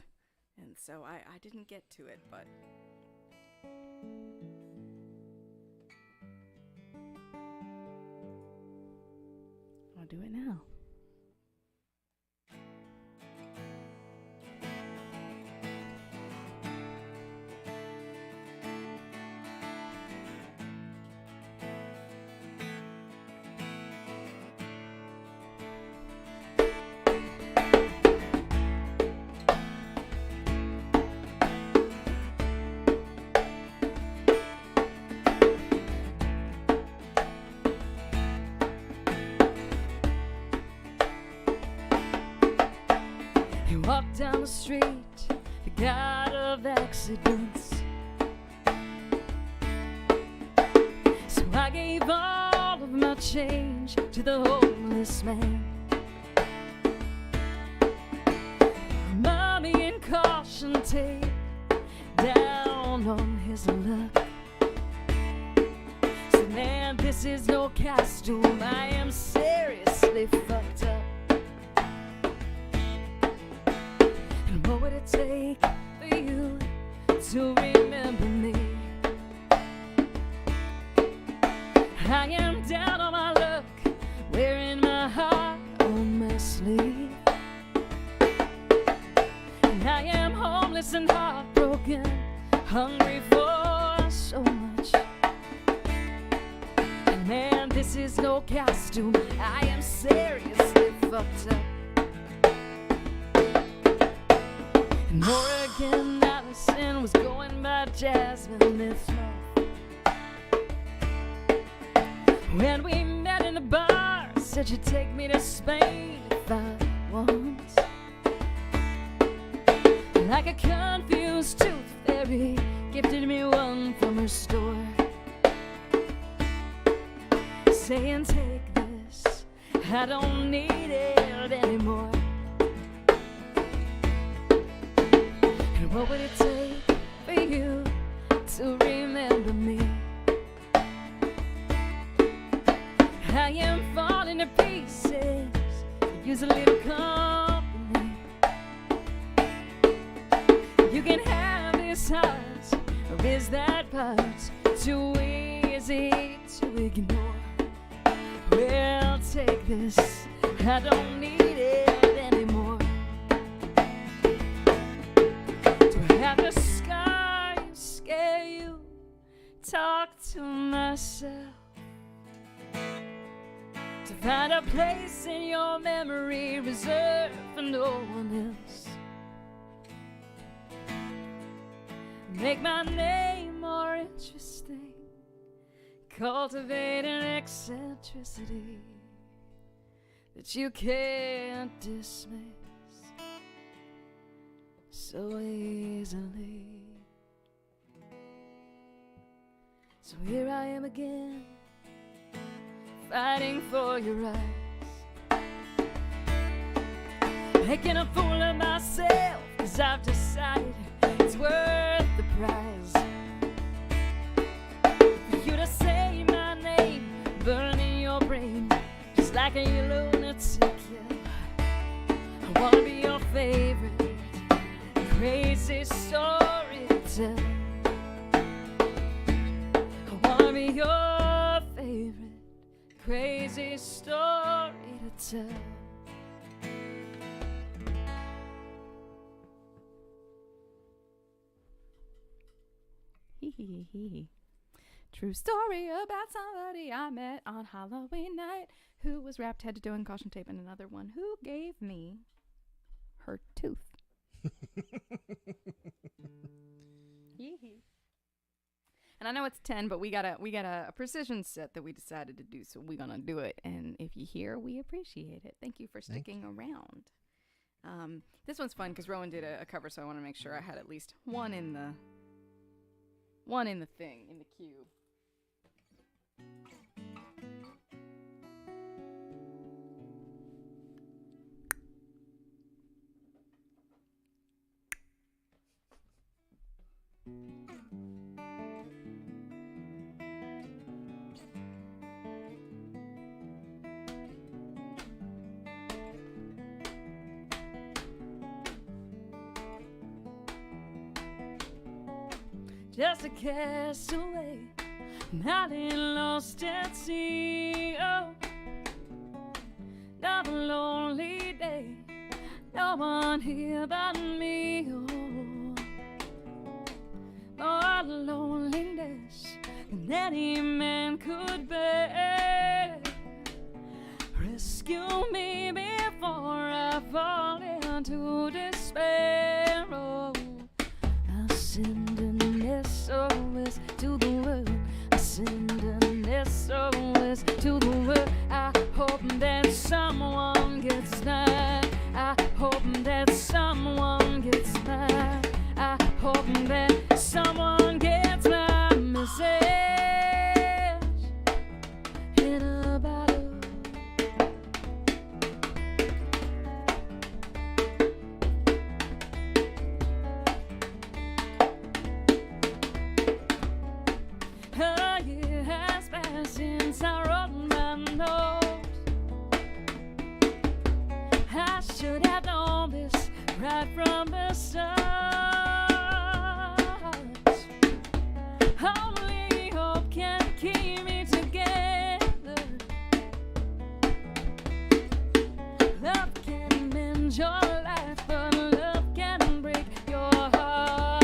and so I didn't get to it, but I'll do it now. walk down the street, the god of accidents. So I gave all of my change to the homeless man. Mommy and caution tape down on his luck. So man, this is no costume, I am seriously fucked up. And what would it take for you to remember me? I am down on my luck, wearing my heart on my sleeve. And I am homeless and heartbroken, hungry for so much. And man, this is no costume, I am seriously fucked up. In Oregon, Allison was going by Jasmine this month. When we met in the bar, said you'd take me to Spain if I want. Like a confused tooth fairy, gifted me one from her store, saying take this, I don't need it anymore. And what would it take for you to remember me? I am falling to pieces, use a little company. You can have this heart, or is that part too easy to ignore? Well, take this, I don't need it anymore. Do I have the sky scare you? Talk to myself. To find a place in your memory reserved for no one else. Make my name more interesting, cultivate an eccentricity that you can't dismiss so easily. So here I am again, fighting for your rights, making a fool of myself, 'cause I've decided it's worth the prize. For you to say my name, burning your brain, just like a lunatic, yeah. I wanna be your favorite, crazy story to tell. I wanna be your favorite, crazy story to tell. True story about somebody I met on Halloween night who was wrapped head to toe in caution tape, and another one who gave me her tooth. And I know it's 10, but we got a precision set that we decided to do, so we're gonna do it. And if you hear, we appreciate it. Thank you for sticking around. This one's fun because Rowan did a cover, so I want to make sure I had at least one in the thing, in the queue. Just a castaway, not in lost at sea. Oh, another lonely day, no one here but me. Oh, more loneliness than any man could bear. Rescue me before I fall into despair. Oh, I'll send an SOS to the world. I send an SOS to the world. I hope that someone gets nigh. I hope that someone right from the start. Only hope can keep me together. Love can mend your life, but love can break your heart.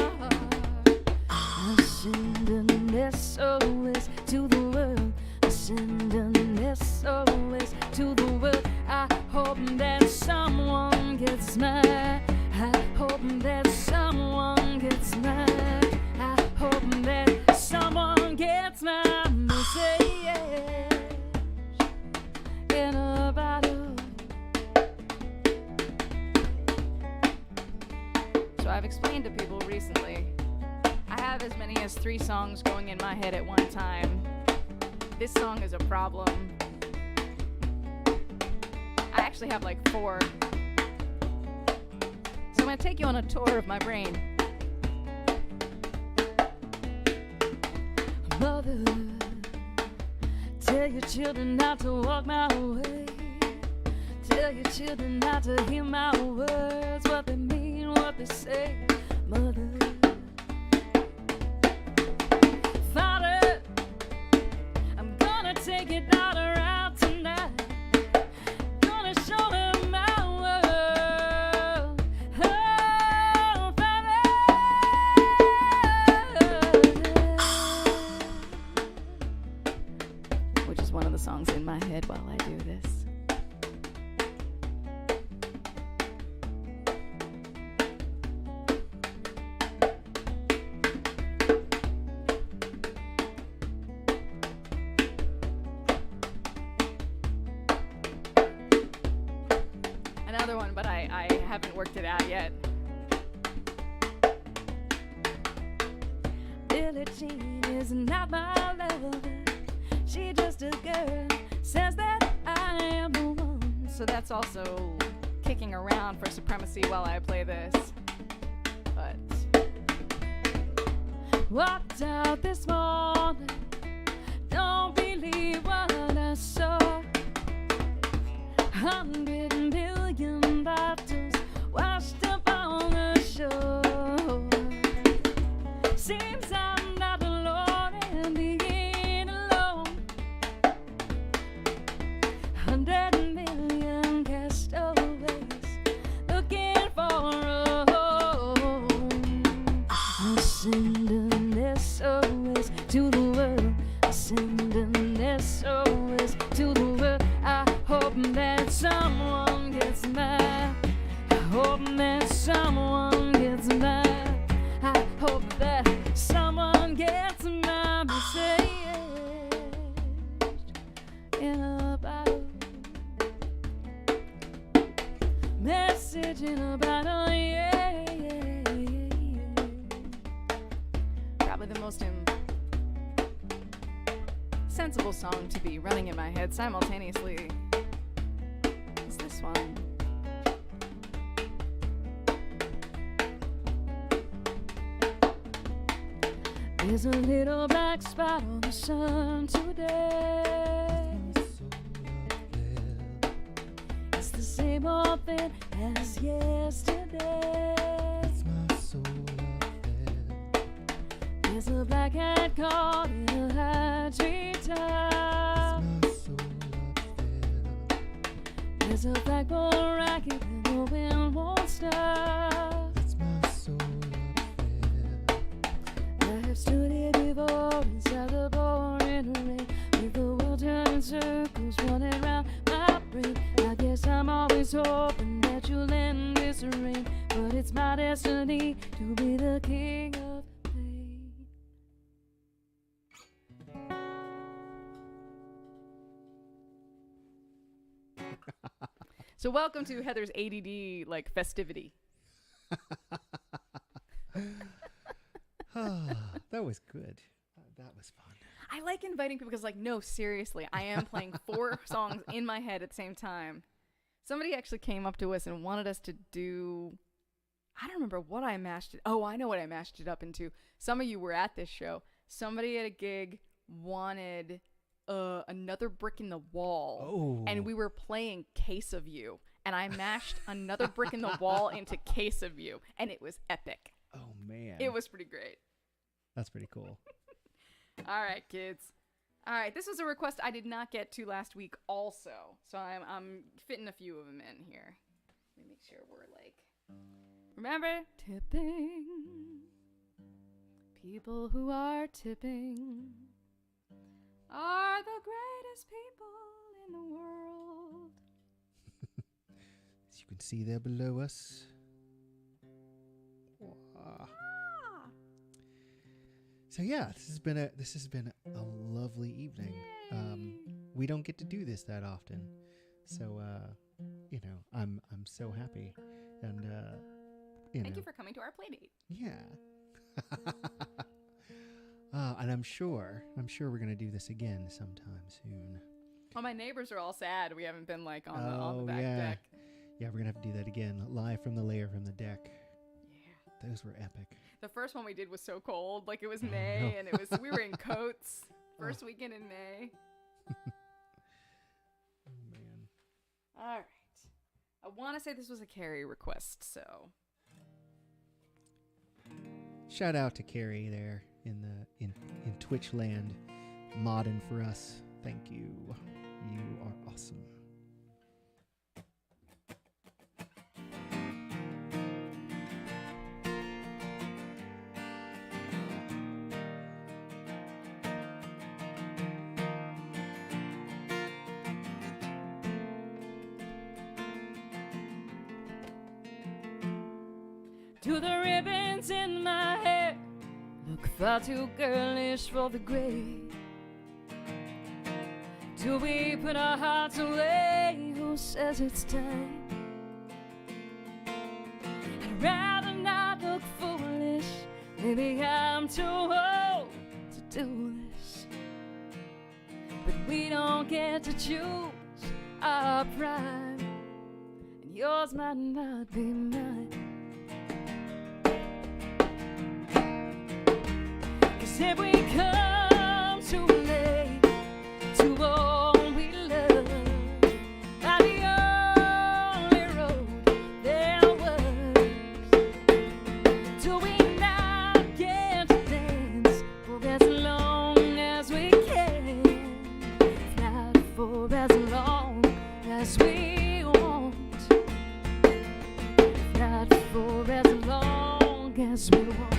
I send an SOS to the world. I send an SOS to the world. I hope that someone gets mine. I hope that someone gets mine. I hope that someone gets my message in a bottle. So I've explained to people recently, I have as many as 3 songs going in my head at one time. This song is a problem. I actually have like 4. So I'm going to take you on a tour of my brain. Mother, tell your children not to walk my way. Tell your children not to hear my words, what they mean, what they say. Mother, Father, I'm gonna take your daughter out tonight. Gonna show her my world. Oh, Father. Which is one of the songs in my head while I do this. Another one, but I haven't worked it out yet. Billie Jean is not my lover. She just a girl, says that I am the one. So that's also kicking around for supremacy while I play this. But walked out this morning, don't believe what I saw. 100 million bottles washed up on the shore. Seems I'm not alone in being alone. 100 million castaways looking for a home. I send an SOS to the world. I send an SOS to the world. I hope that someone gets mine. I hope that someone gets mine. I hope that someone gets my message in a bottle. Message in a bottle, yeah, yeah, yeah. Probably the most sensible song to be running in my head simultaneously is this one. There's a little black spot on the sun today. It's the same old thing as yesterday. There's a black cat caught in a high tree top. There's a flagpole racket and the wind won't stop. I have stood here before inside the pouring rain, with the world turning circles running round my brain. I guess I'm always hoping that you'll end this rain, but it's my destiny to be the king of pain. So welcome to Heather's ADD like festivity. That was good. That was fun. I like inviting people because, like, no, seriously, I am playing 4 songs in my head at the same time. Somebody actually came up to us and wanted us to do, I don't remember what I mashed it. Oh, I know what I mashed it up into. Some of you were at this show. Somebody at a gig wanted Another Brick in the Wall. Oh. And we were playing Case of You. and I mashed another brick in the wall into Case of You, and it was epic. Oh, man. It was pretty great. That's pretty cool. All right, kids. All right, this was a request I did not get to last week also, so I'm fitting a few of them in here. Let me make sure we're like... Remember? Tipping. People who are tipping are the greatest people in the world. As you can see there below us. Wow. So yeah, this has been a lovely evening. We don't get to do this that often, so I'm so happy, and Thank you for coming to our play date. Yeah. And I'm sure we're gonna do this again sometime soon. Oh, my neighbors are all sad. We haven't been like on the back deck. Yeah, we're gonna have to do that again, live from the lair from the deck. Yeah. Those were epic. The first one we did was so cold. Like, it was May, and we were in coats. First weekend in May. Oh, man. All right. I want to say this was a Carrie request, so. Shout out to Carrie there in Twitch land, modding for us. Thank you. You are awesome. Do the ribbons in my hair look far too girlish for the grave? Do we put our hearts away? Who says it's time? I'd rather not look foolish. Maybe I'm too old to do this, but we don't get to choose our prime, and yours might not be mine. If we come too late to all we love, by the only road there was, do we not get to dance for as long as we can? If not for as long as we want, if not for as long as we want.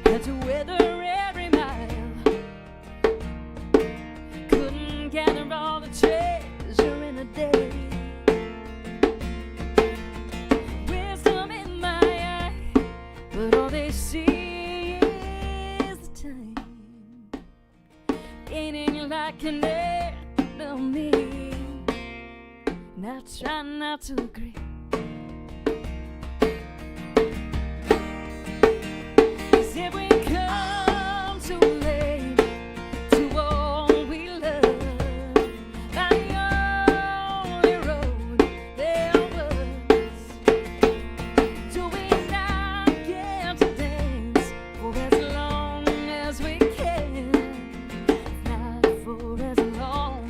Had to weather every mile, couldn't gather all the treasure in a day. Wisdom in my eye, but all they see is the time, gaining like an enemy. And I try not to agree. If we come too late to all we love, by the only road there was, do we not get to dance for as long as we can? Not for as long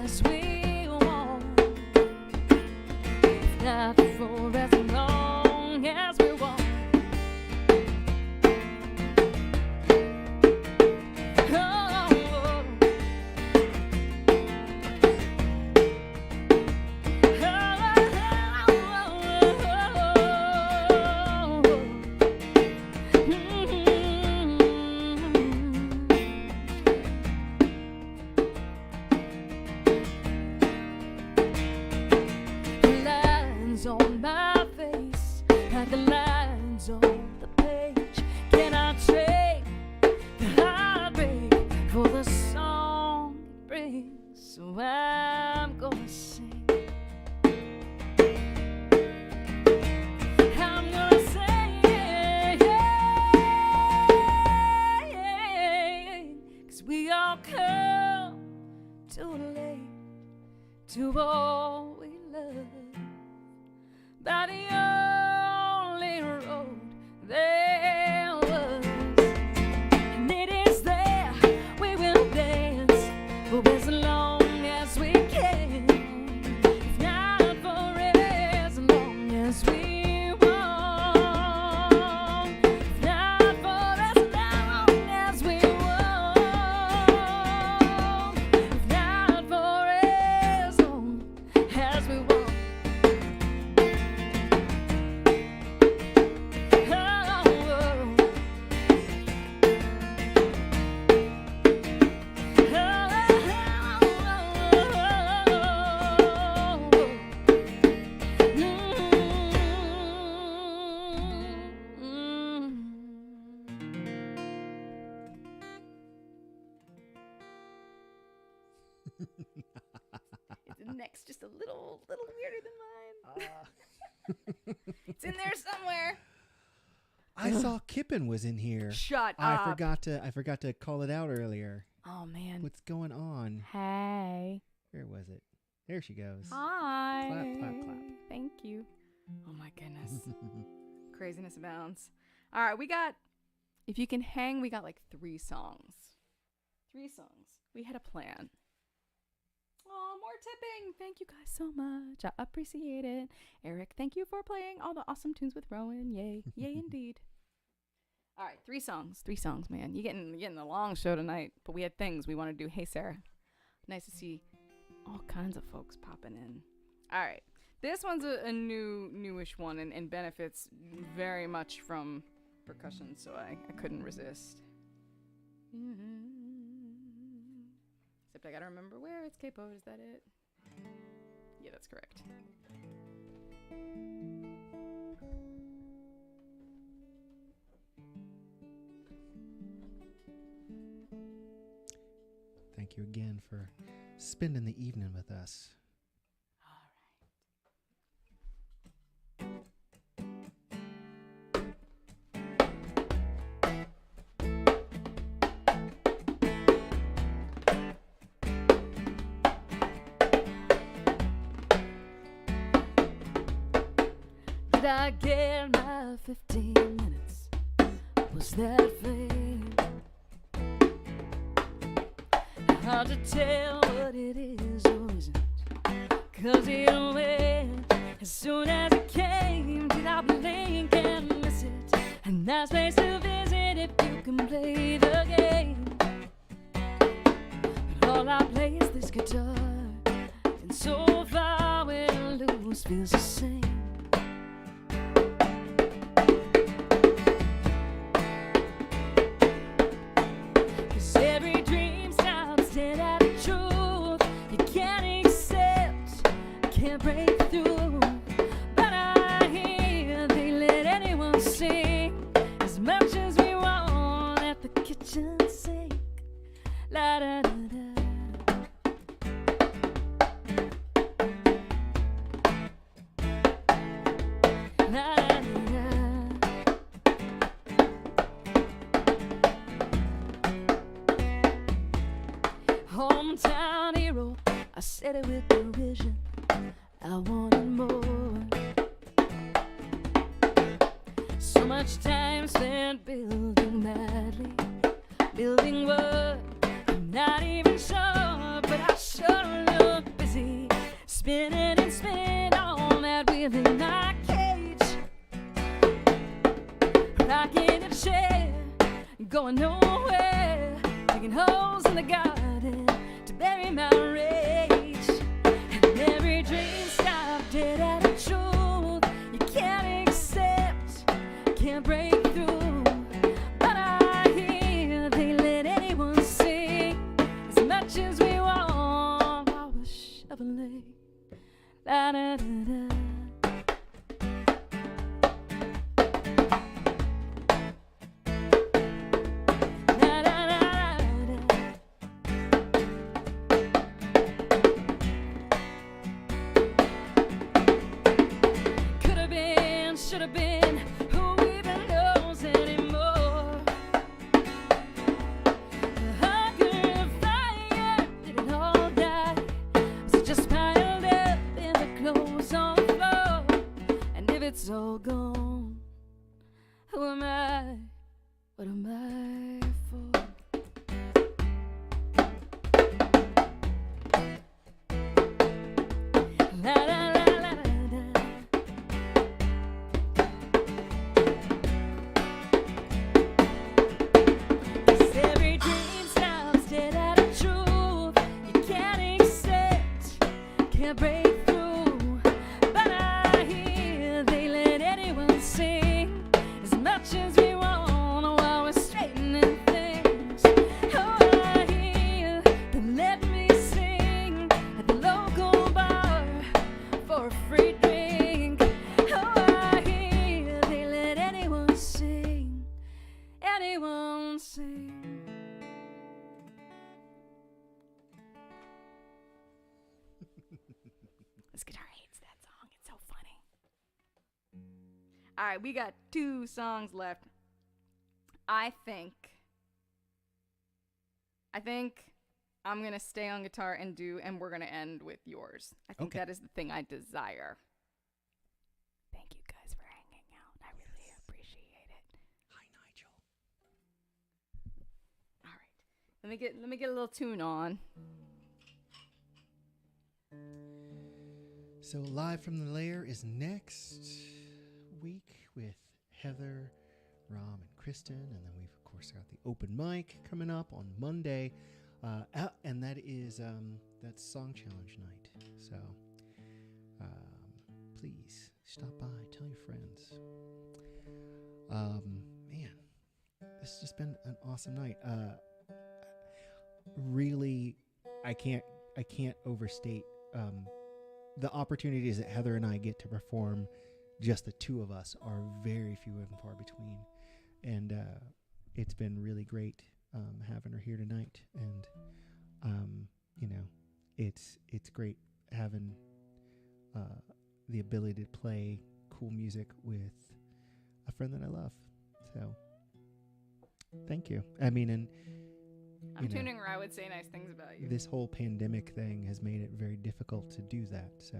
as we want, not for as long as we want. On my face, like the lines on the page, can I trade the heartbreak for the song it brings? So I'm gonna sing. I'm gonna sing, yeah, 'cause we all come too late to all we love by the only road there was. And it is there we will dance for as long as we can, if not for as long as we want, if not for as long as we want, if not for as long as we want. The neck's just a little weirder than mine. It's in there somewhere. I saw Kippen was in here. Shut I up. forgot to call it out earlier. Oh man. What's going on? Hey. Where was it? There she goes. Hi. Clap, clap, clap. Thank you. Oh my goodness. Craziness abounds. All right, we got, if you can hang, we got like 3 songs. 3 songs. We had a plan. Oh, more tipping. Thank you guys so much. I appreciate it. Eric, thank you for playing all the awesome tunes with Rowan. Yay. Yay indeed. All right, 3 songs. 3 songs, man. You're getting a long show tonight, but we had things we want to do. Hey, Sarah. Nice to see all kinds of folks popping in. All right. This one's a newish one and benefits very much from percussion, so I couldn't resist. Except I gotta remember where it's capoed. Is that it? Yeah, that's correct. Thank you again for spending the evening with us. Did I get my 15 minutes? Was that fame? Hard to tell what it is or isn't, 'cause it went as soon as it came. Did I blink and miss it? A nice place to visit if you can play the game. But all I play is this guitar, and so far when I lose feels the same. Break through, but I hear they let anyone sing as much as we want at the kitchen sink. La da da da. La da da da. Hometown hero, I said it with derision. I wanted more. So much time spent building madly, building what I'm not even sure, but I sure look busy, spinning and spinning on that wheel in my cage, rocking a chair, going nowhere, digging holes in the garden to bury my rage, and every dream dead at the truth you can't accept, can't break through. But I hear they let anyone sing as much as we want. I was shoveling. La da da da. Should have been, who even knows anymore? The hunger, fire, did it all die? Was it just my it's all gone. Who am I? What am I for? La la la la la. 'Cause every dream stops dead at the truth. You can't accept, can't break through. But I hear they let anyone sing as much as we want while we're straightening things. Oh, I hear they let me sing at the local bar for a free drink. Oh, I hear they let anyone sing, anyone sing. This guitar hates that song. It's so funny. All right, we got 2 songs left. I think I'm gonna stay on guitar and we're gonna end with yours. I think Okay. that is the thing I desire. Thank you guys for hanging out. I really appreciate it. Hi, Nigel. All right, let me get a little tune on. So Live from the Lair is next week with Heather, Rom, and Kristen, and then we've of course got the open mic coming up on Monday, and that is that's Song Challenge night. So please stop by, tell your friends. Man, this has just been an awesome night. Really, I can't overstate the opportunities that Heather and I get to perform, just the 2 of us, are very few and far between. And it's been really great having her here tonight. And, it's great having the ability to play cool music with a friend that I love. So, thank you. I mean, and I'm tuning where I would say nice things about you. this whole pandemic thing has made it very difficult to do that, so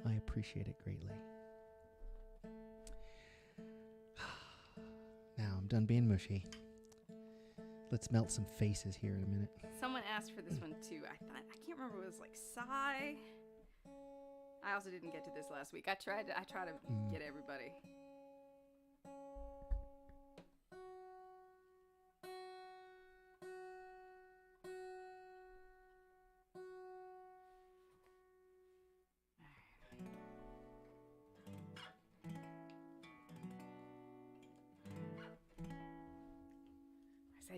I appreciate it greatly. Now I'm done being mushy. Let's melt some faces here in a minute. Someone asked for this one too. I can't remember. It was like Psy. I also didn't get to this last week. I tried to get everybody.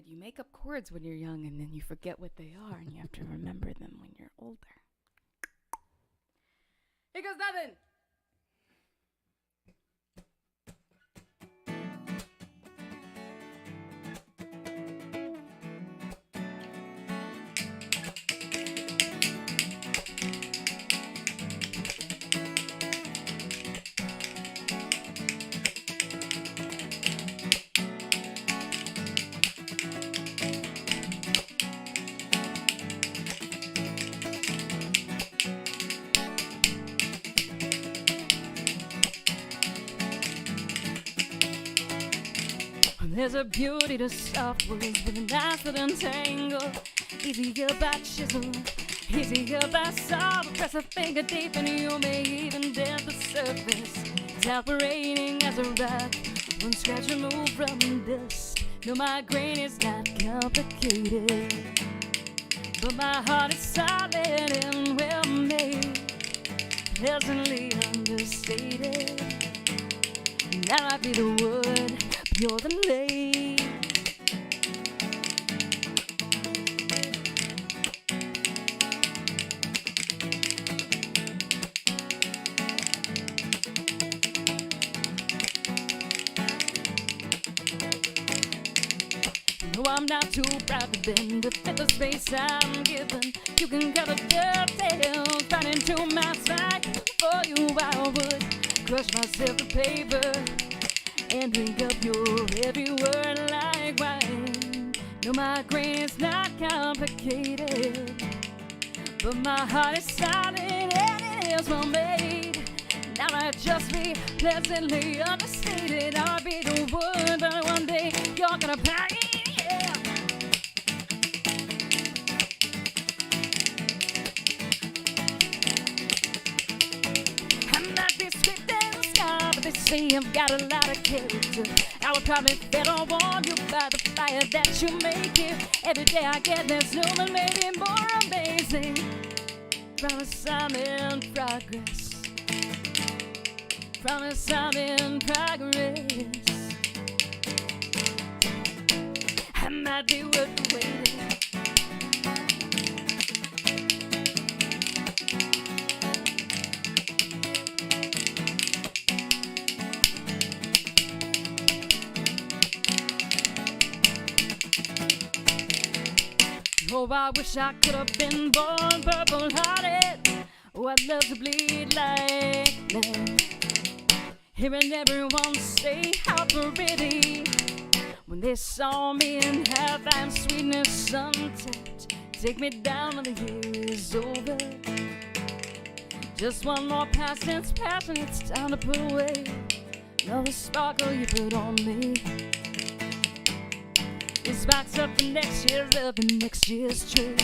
You make up chords when you're young and then you forget what they are and you have to remember them when you're older. Here goes nothing. There's a beauty to soft words with a knife that untangle. Easier by chisel, easier by saw. Press a finger deep and you may even dent the surface. It's operating as a rock, one scratch removed from dust. No, my grain is not complicated, but my heart is solid and well made, pleasantly understated. That might be the wood, you're the lady. No, I'm not too proud to bend to fit the space I'm given. You can cut a dovetail right into my side. For you I would crush myself to paper and drink up your every word like wine. No, my grain is not complicated, but my heart is solid and it is well made. Now I might just be pleasantly understated. I'll be the one, but one day you're gonna pay. Yeah. I might be sweet in the sky, but they say I've got a lot of character. I would probably better warn you by the fire that you make it. Every day I get this new and maybe more amazing. Promise I'm in progress. Promise I'm in progress. I might be worth the waiting. Oh, I wish I could have been born purple-hearted. Oh, I'd love to bleed like that. Hearing everyone say how pretty when they saw me in half-time sweetness sunset. Take me down when the year is over. Just one more past tense passion, it's time to put away all the sparkle you put on me. It's boxed up for next year's love and next year's trade.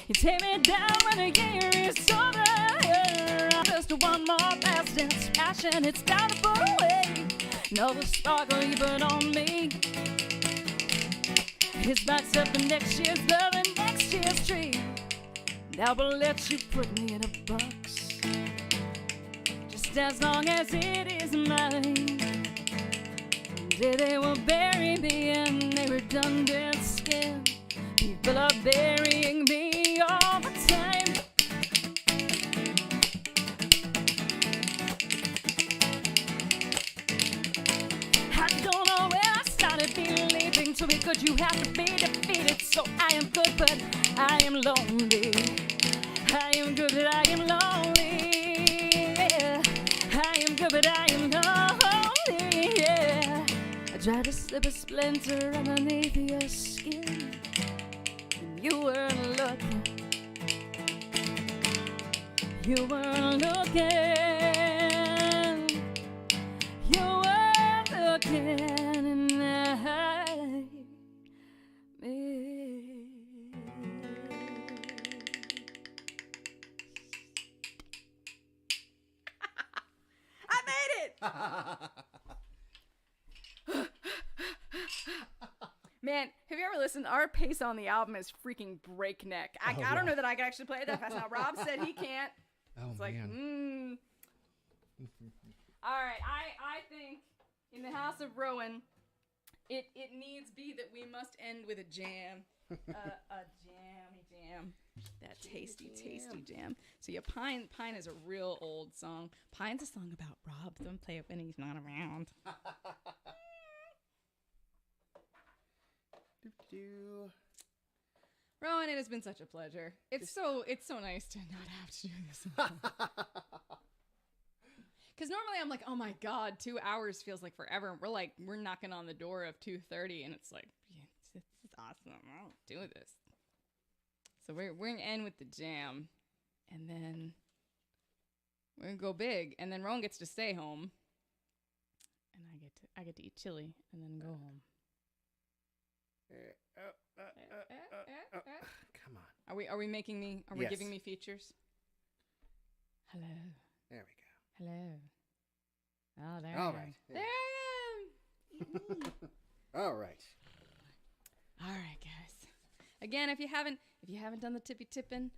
You take me down when the year is over. Just one more past tense passion, it's time to put away all the sparkle you put on me. It's boxed up for next year's love and next year's tree. Now we'll let you put me in a box, just as long as it is mine. Day they will bury me in a redundant skin. People are burying me all the time. I don't know where I started believing to be good you have to be defeated. So I am good but I am lonely. I am good but I am lonely. Yeah. I am good but I am lonely. Yeah. I tried to slip a splinter underneath your skin, and you weren't looking. You weren't looking. You weren't looking. Man, have you ever listened? Our pace on the album is freaking breakneck. I don't know that I can actually play it that fast now. Rob said he can't. It's like, All right, I think in the house of Rowan, it needs be that we must end with a jam. A jam. That tasty jam. So yeah, Pine is a real old song. Pine's a song about Rob. Don't play it when he's not around. Rowan, it has been such a pleasure. It's so nice to not have to do this. Because normally I'm like, oh my god, 2 hours feels like forever. We're knocking on the door of 2:30, and it's like, yeah, this is awesome. I don't do this. So we're gonna end with the jam, and then we're gonna go big, and then Rowan gets to stay home, and I get to eat chili, and then go home. Come on. Are we making me? Are we giving me features? Hello. There we go. Hello. Oh, there. All I right. am. There I am. All right. All right, guys. Again, if you haven't done the tippy tipping,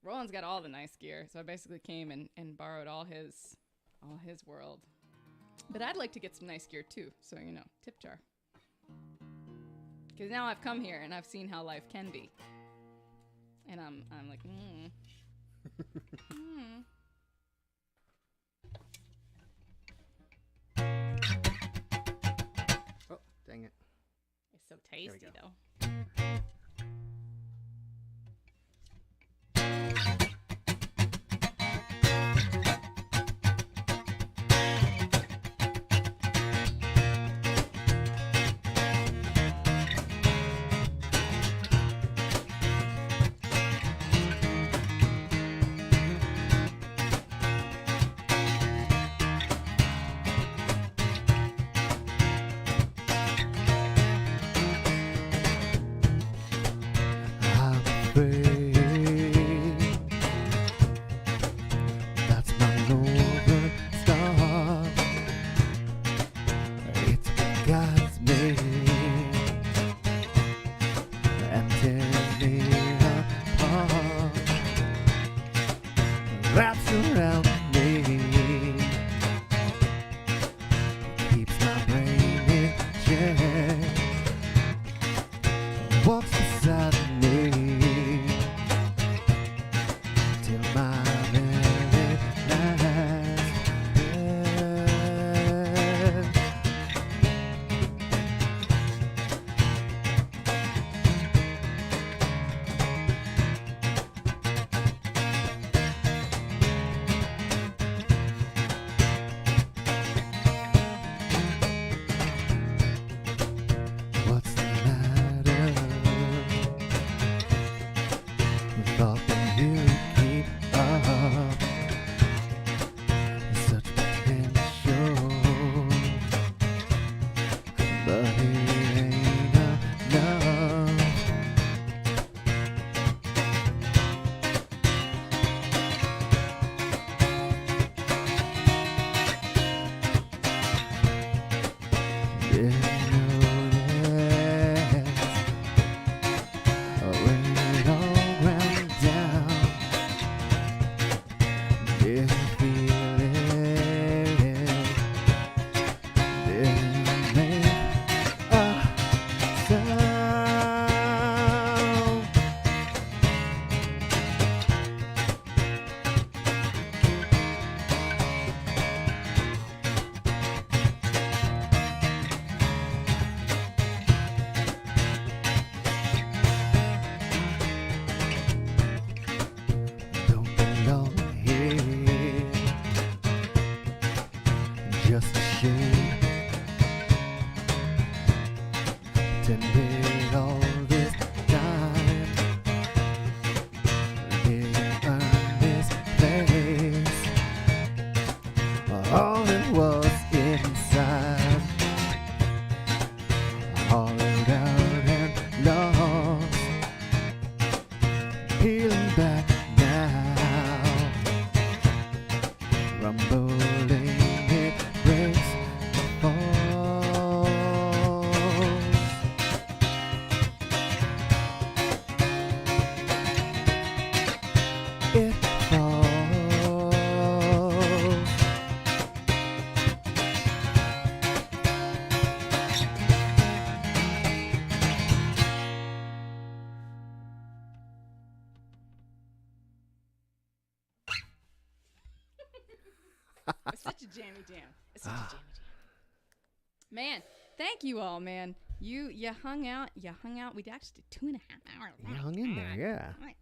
Roland's got all the nice gear, so I basically came and borrowed all his world. But I'd like to get some nice gear too, so tip jar. Because now I've come here and I've seen how life can be, and I'm like, Oh, dang it. It's so tasty though. wraps around me, keeps my brain in check, walks beside me till my very last breath. What's the matter? Thought that you'd keep up such potential, but it ain't enough. Didn't notice when it all ground down. Didn't feel it. Didn't make a sound. Don't belong here. Just a shame. Pretended all this time. Didn't earn this place. All it was inside. Hollowed out and lost. Peeling back now, rumbling it breaks falls. It falls. It's such a jammy jam. It's such a jammy jam. Man, thank you all, man. You hung out. You hung out. We actually did 2.5 hours. You hung in there, yeah. Oh my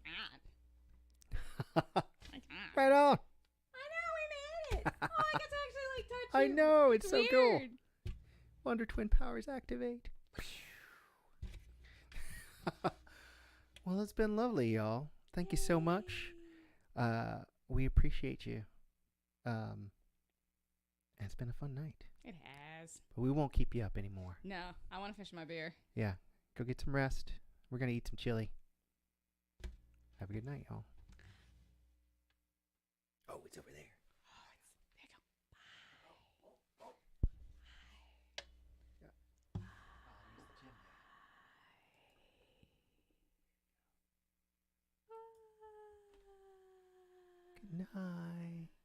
God. Oh my God. Right on. I know we made it. Oh, I get to actually like touch I you. know, it's so cool. Weird. Wonder Twin powers activate. Well, it's been lovely, y'all. Thank you so much. We appreciate you. It's been a fun night. It has. But we won't keep you up anymore. No, I want to finish my beer. Yeah. Go get some rest. We're going to eat some chili. Have a good night, y'all. Oh, it's over there. Oh, there you go. Good night.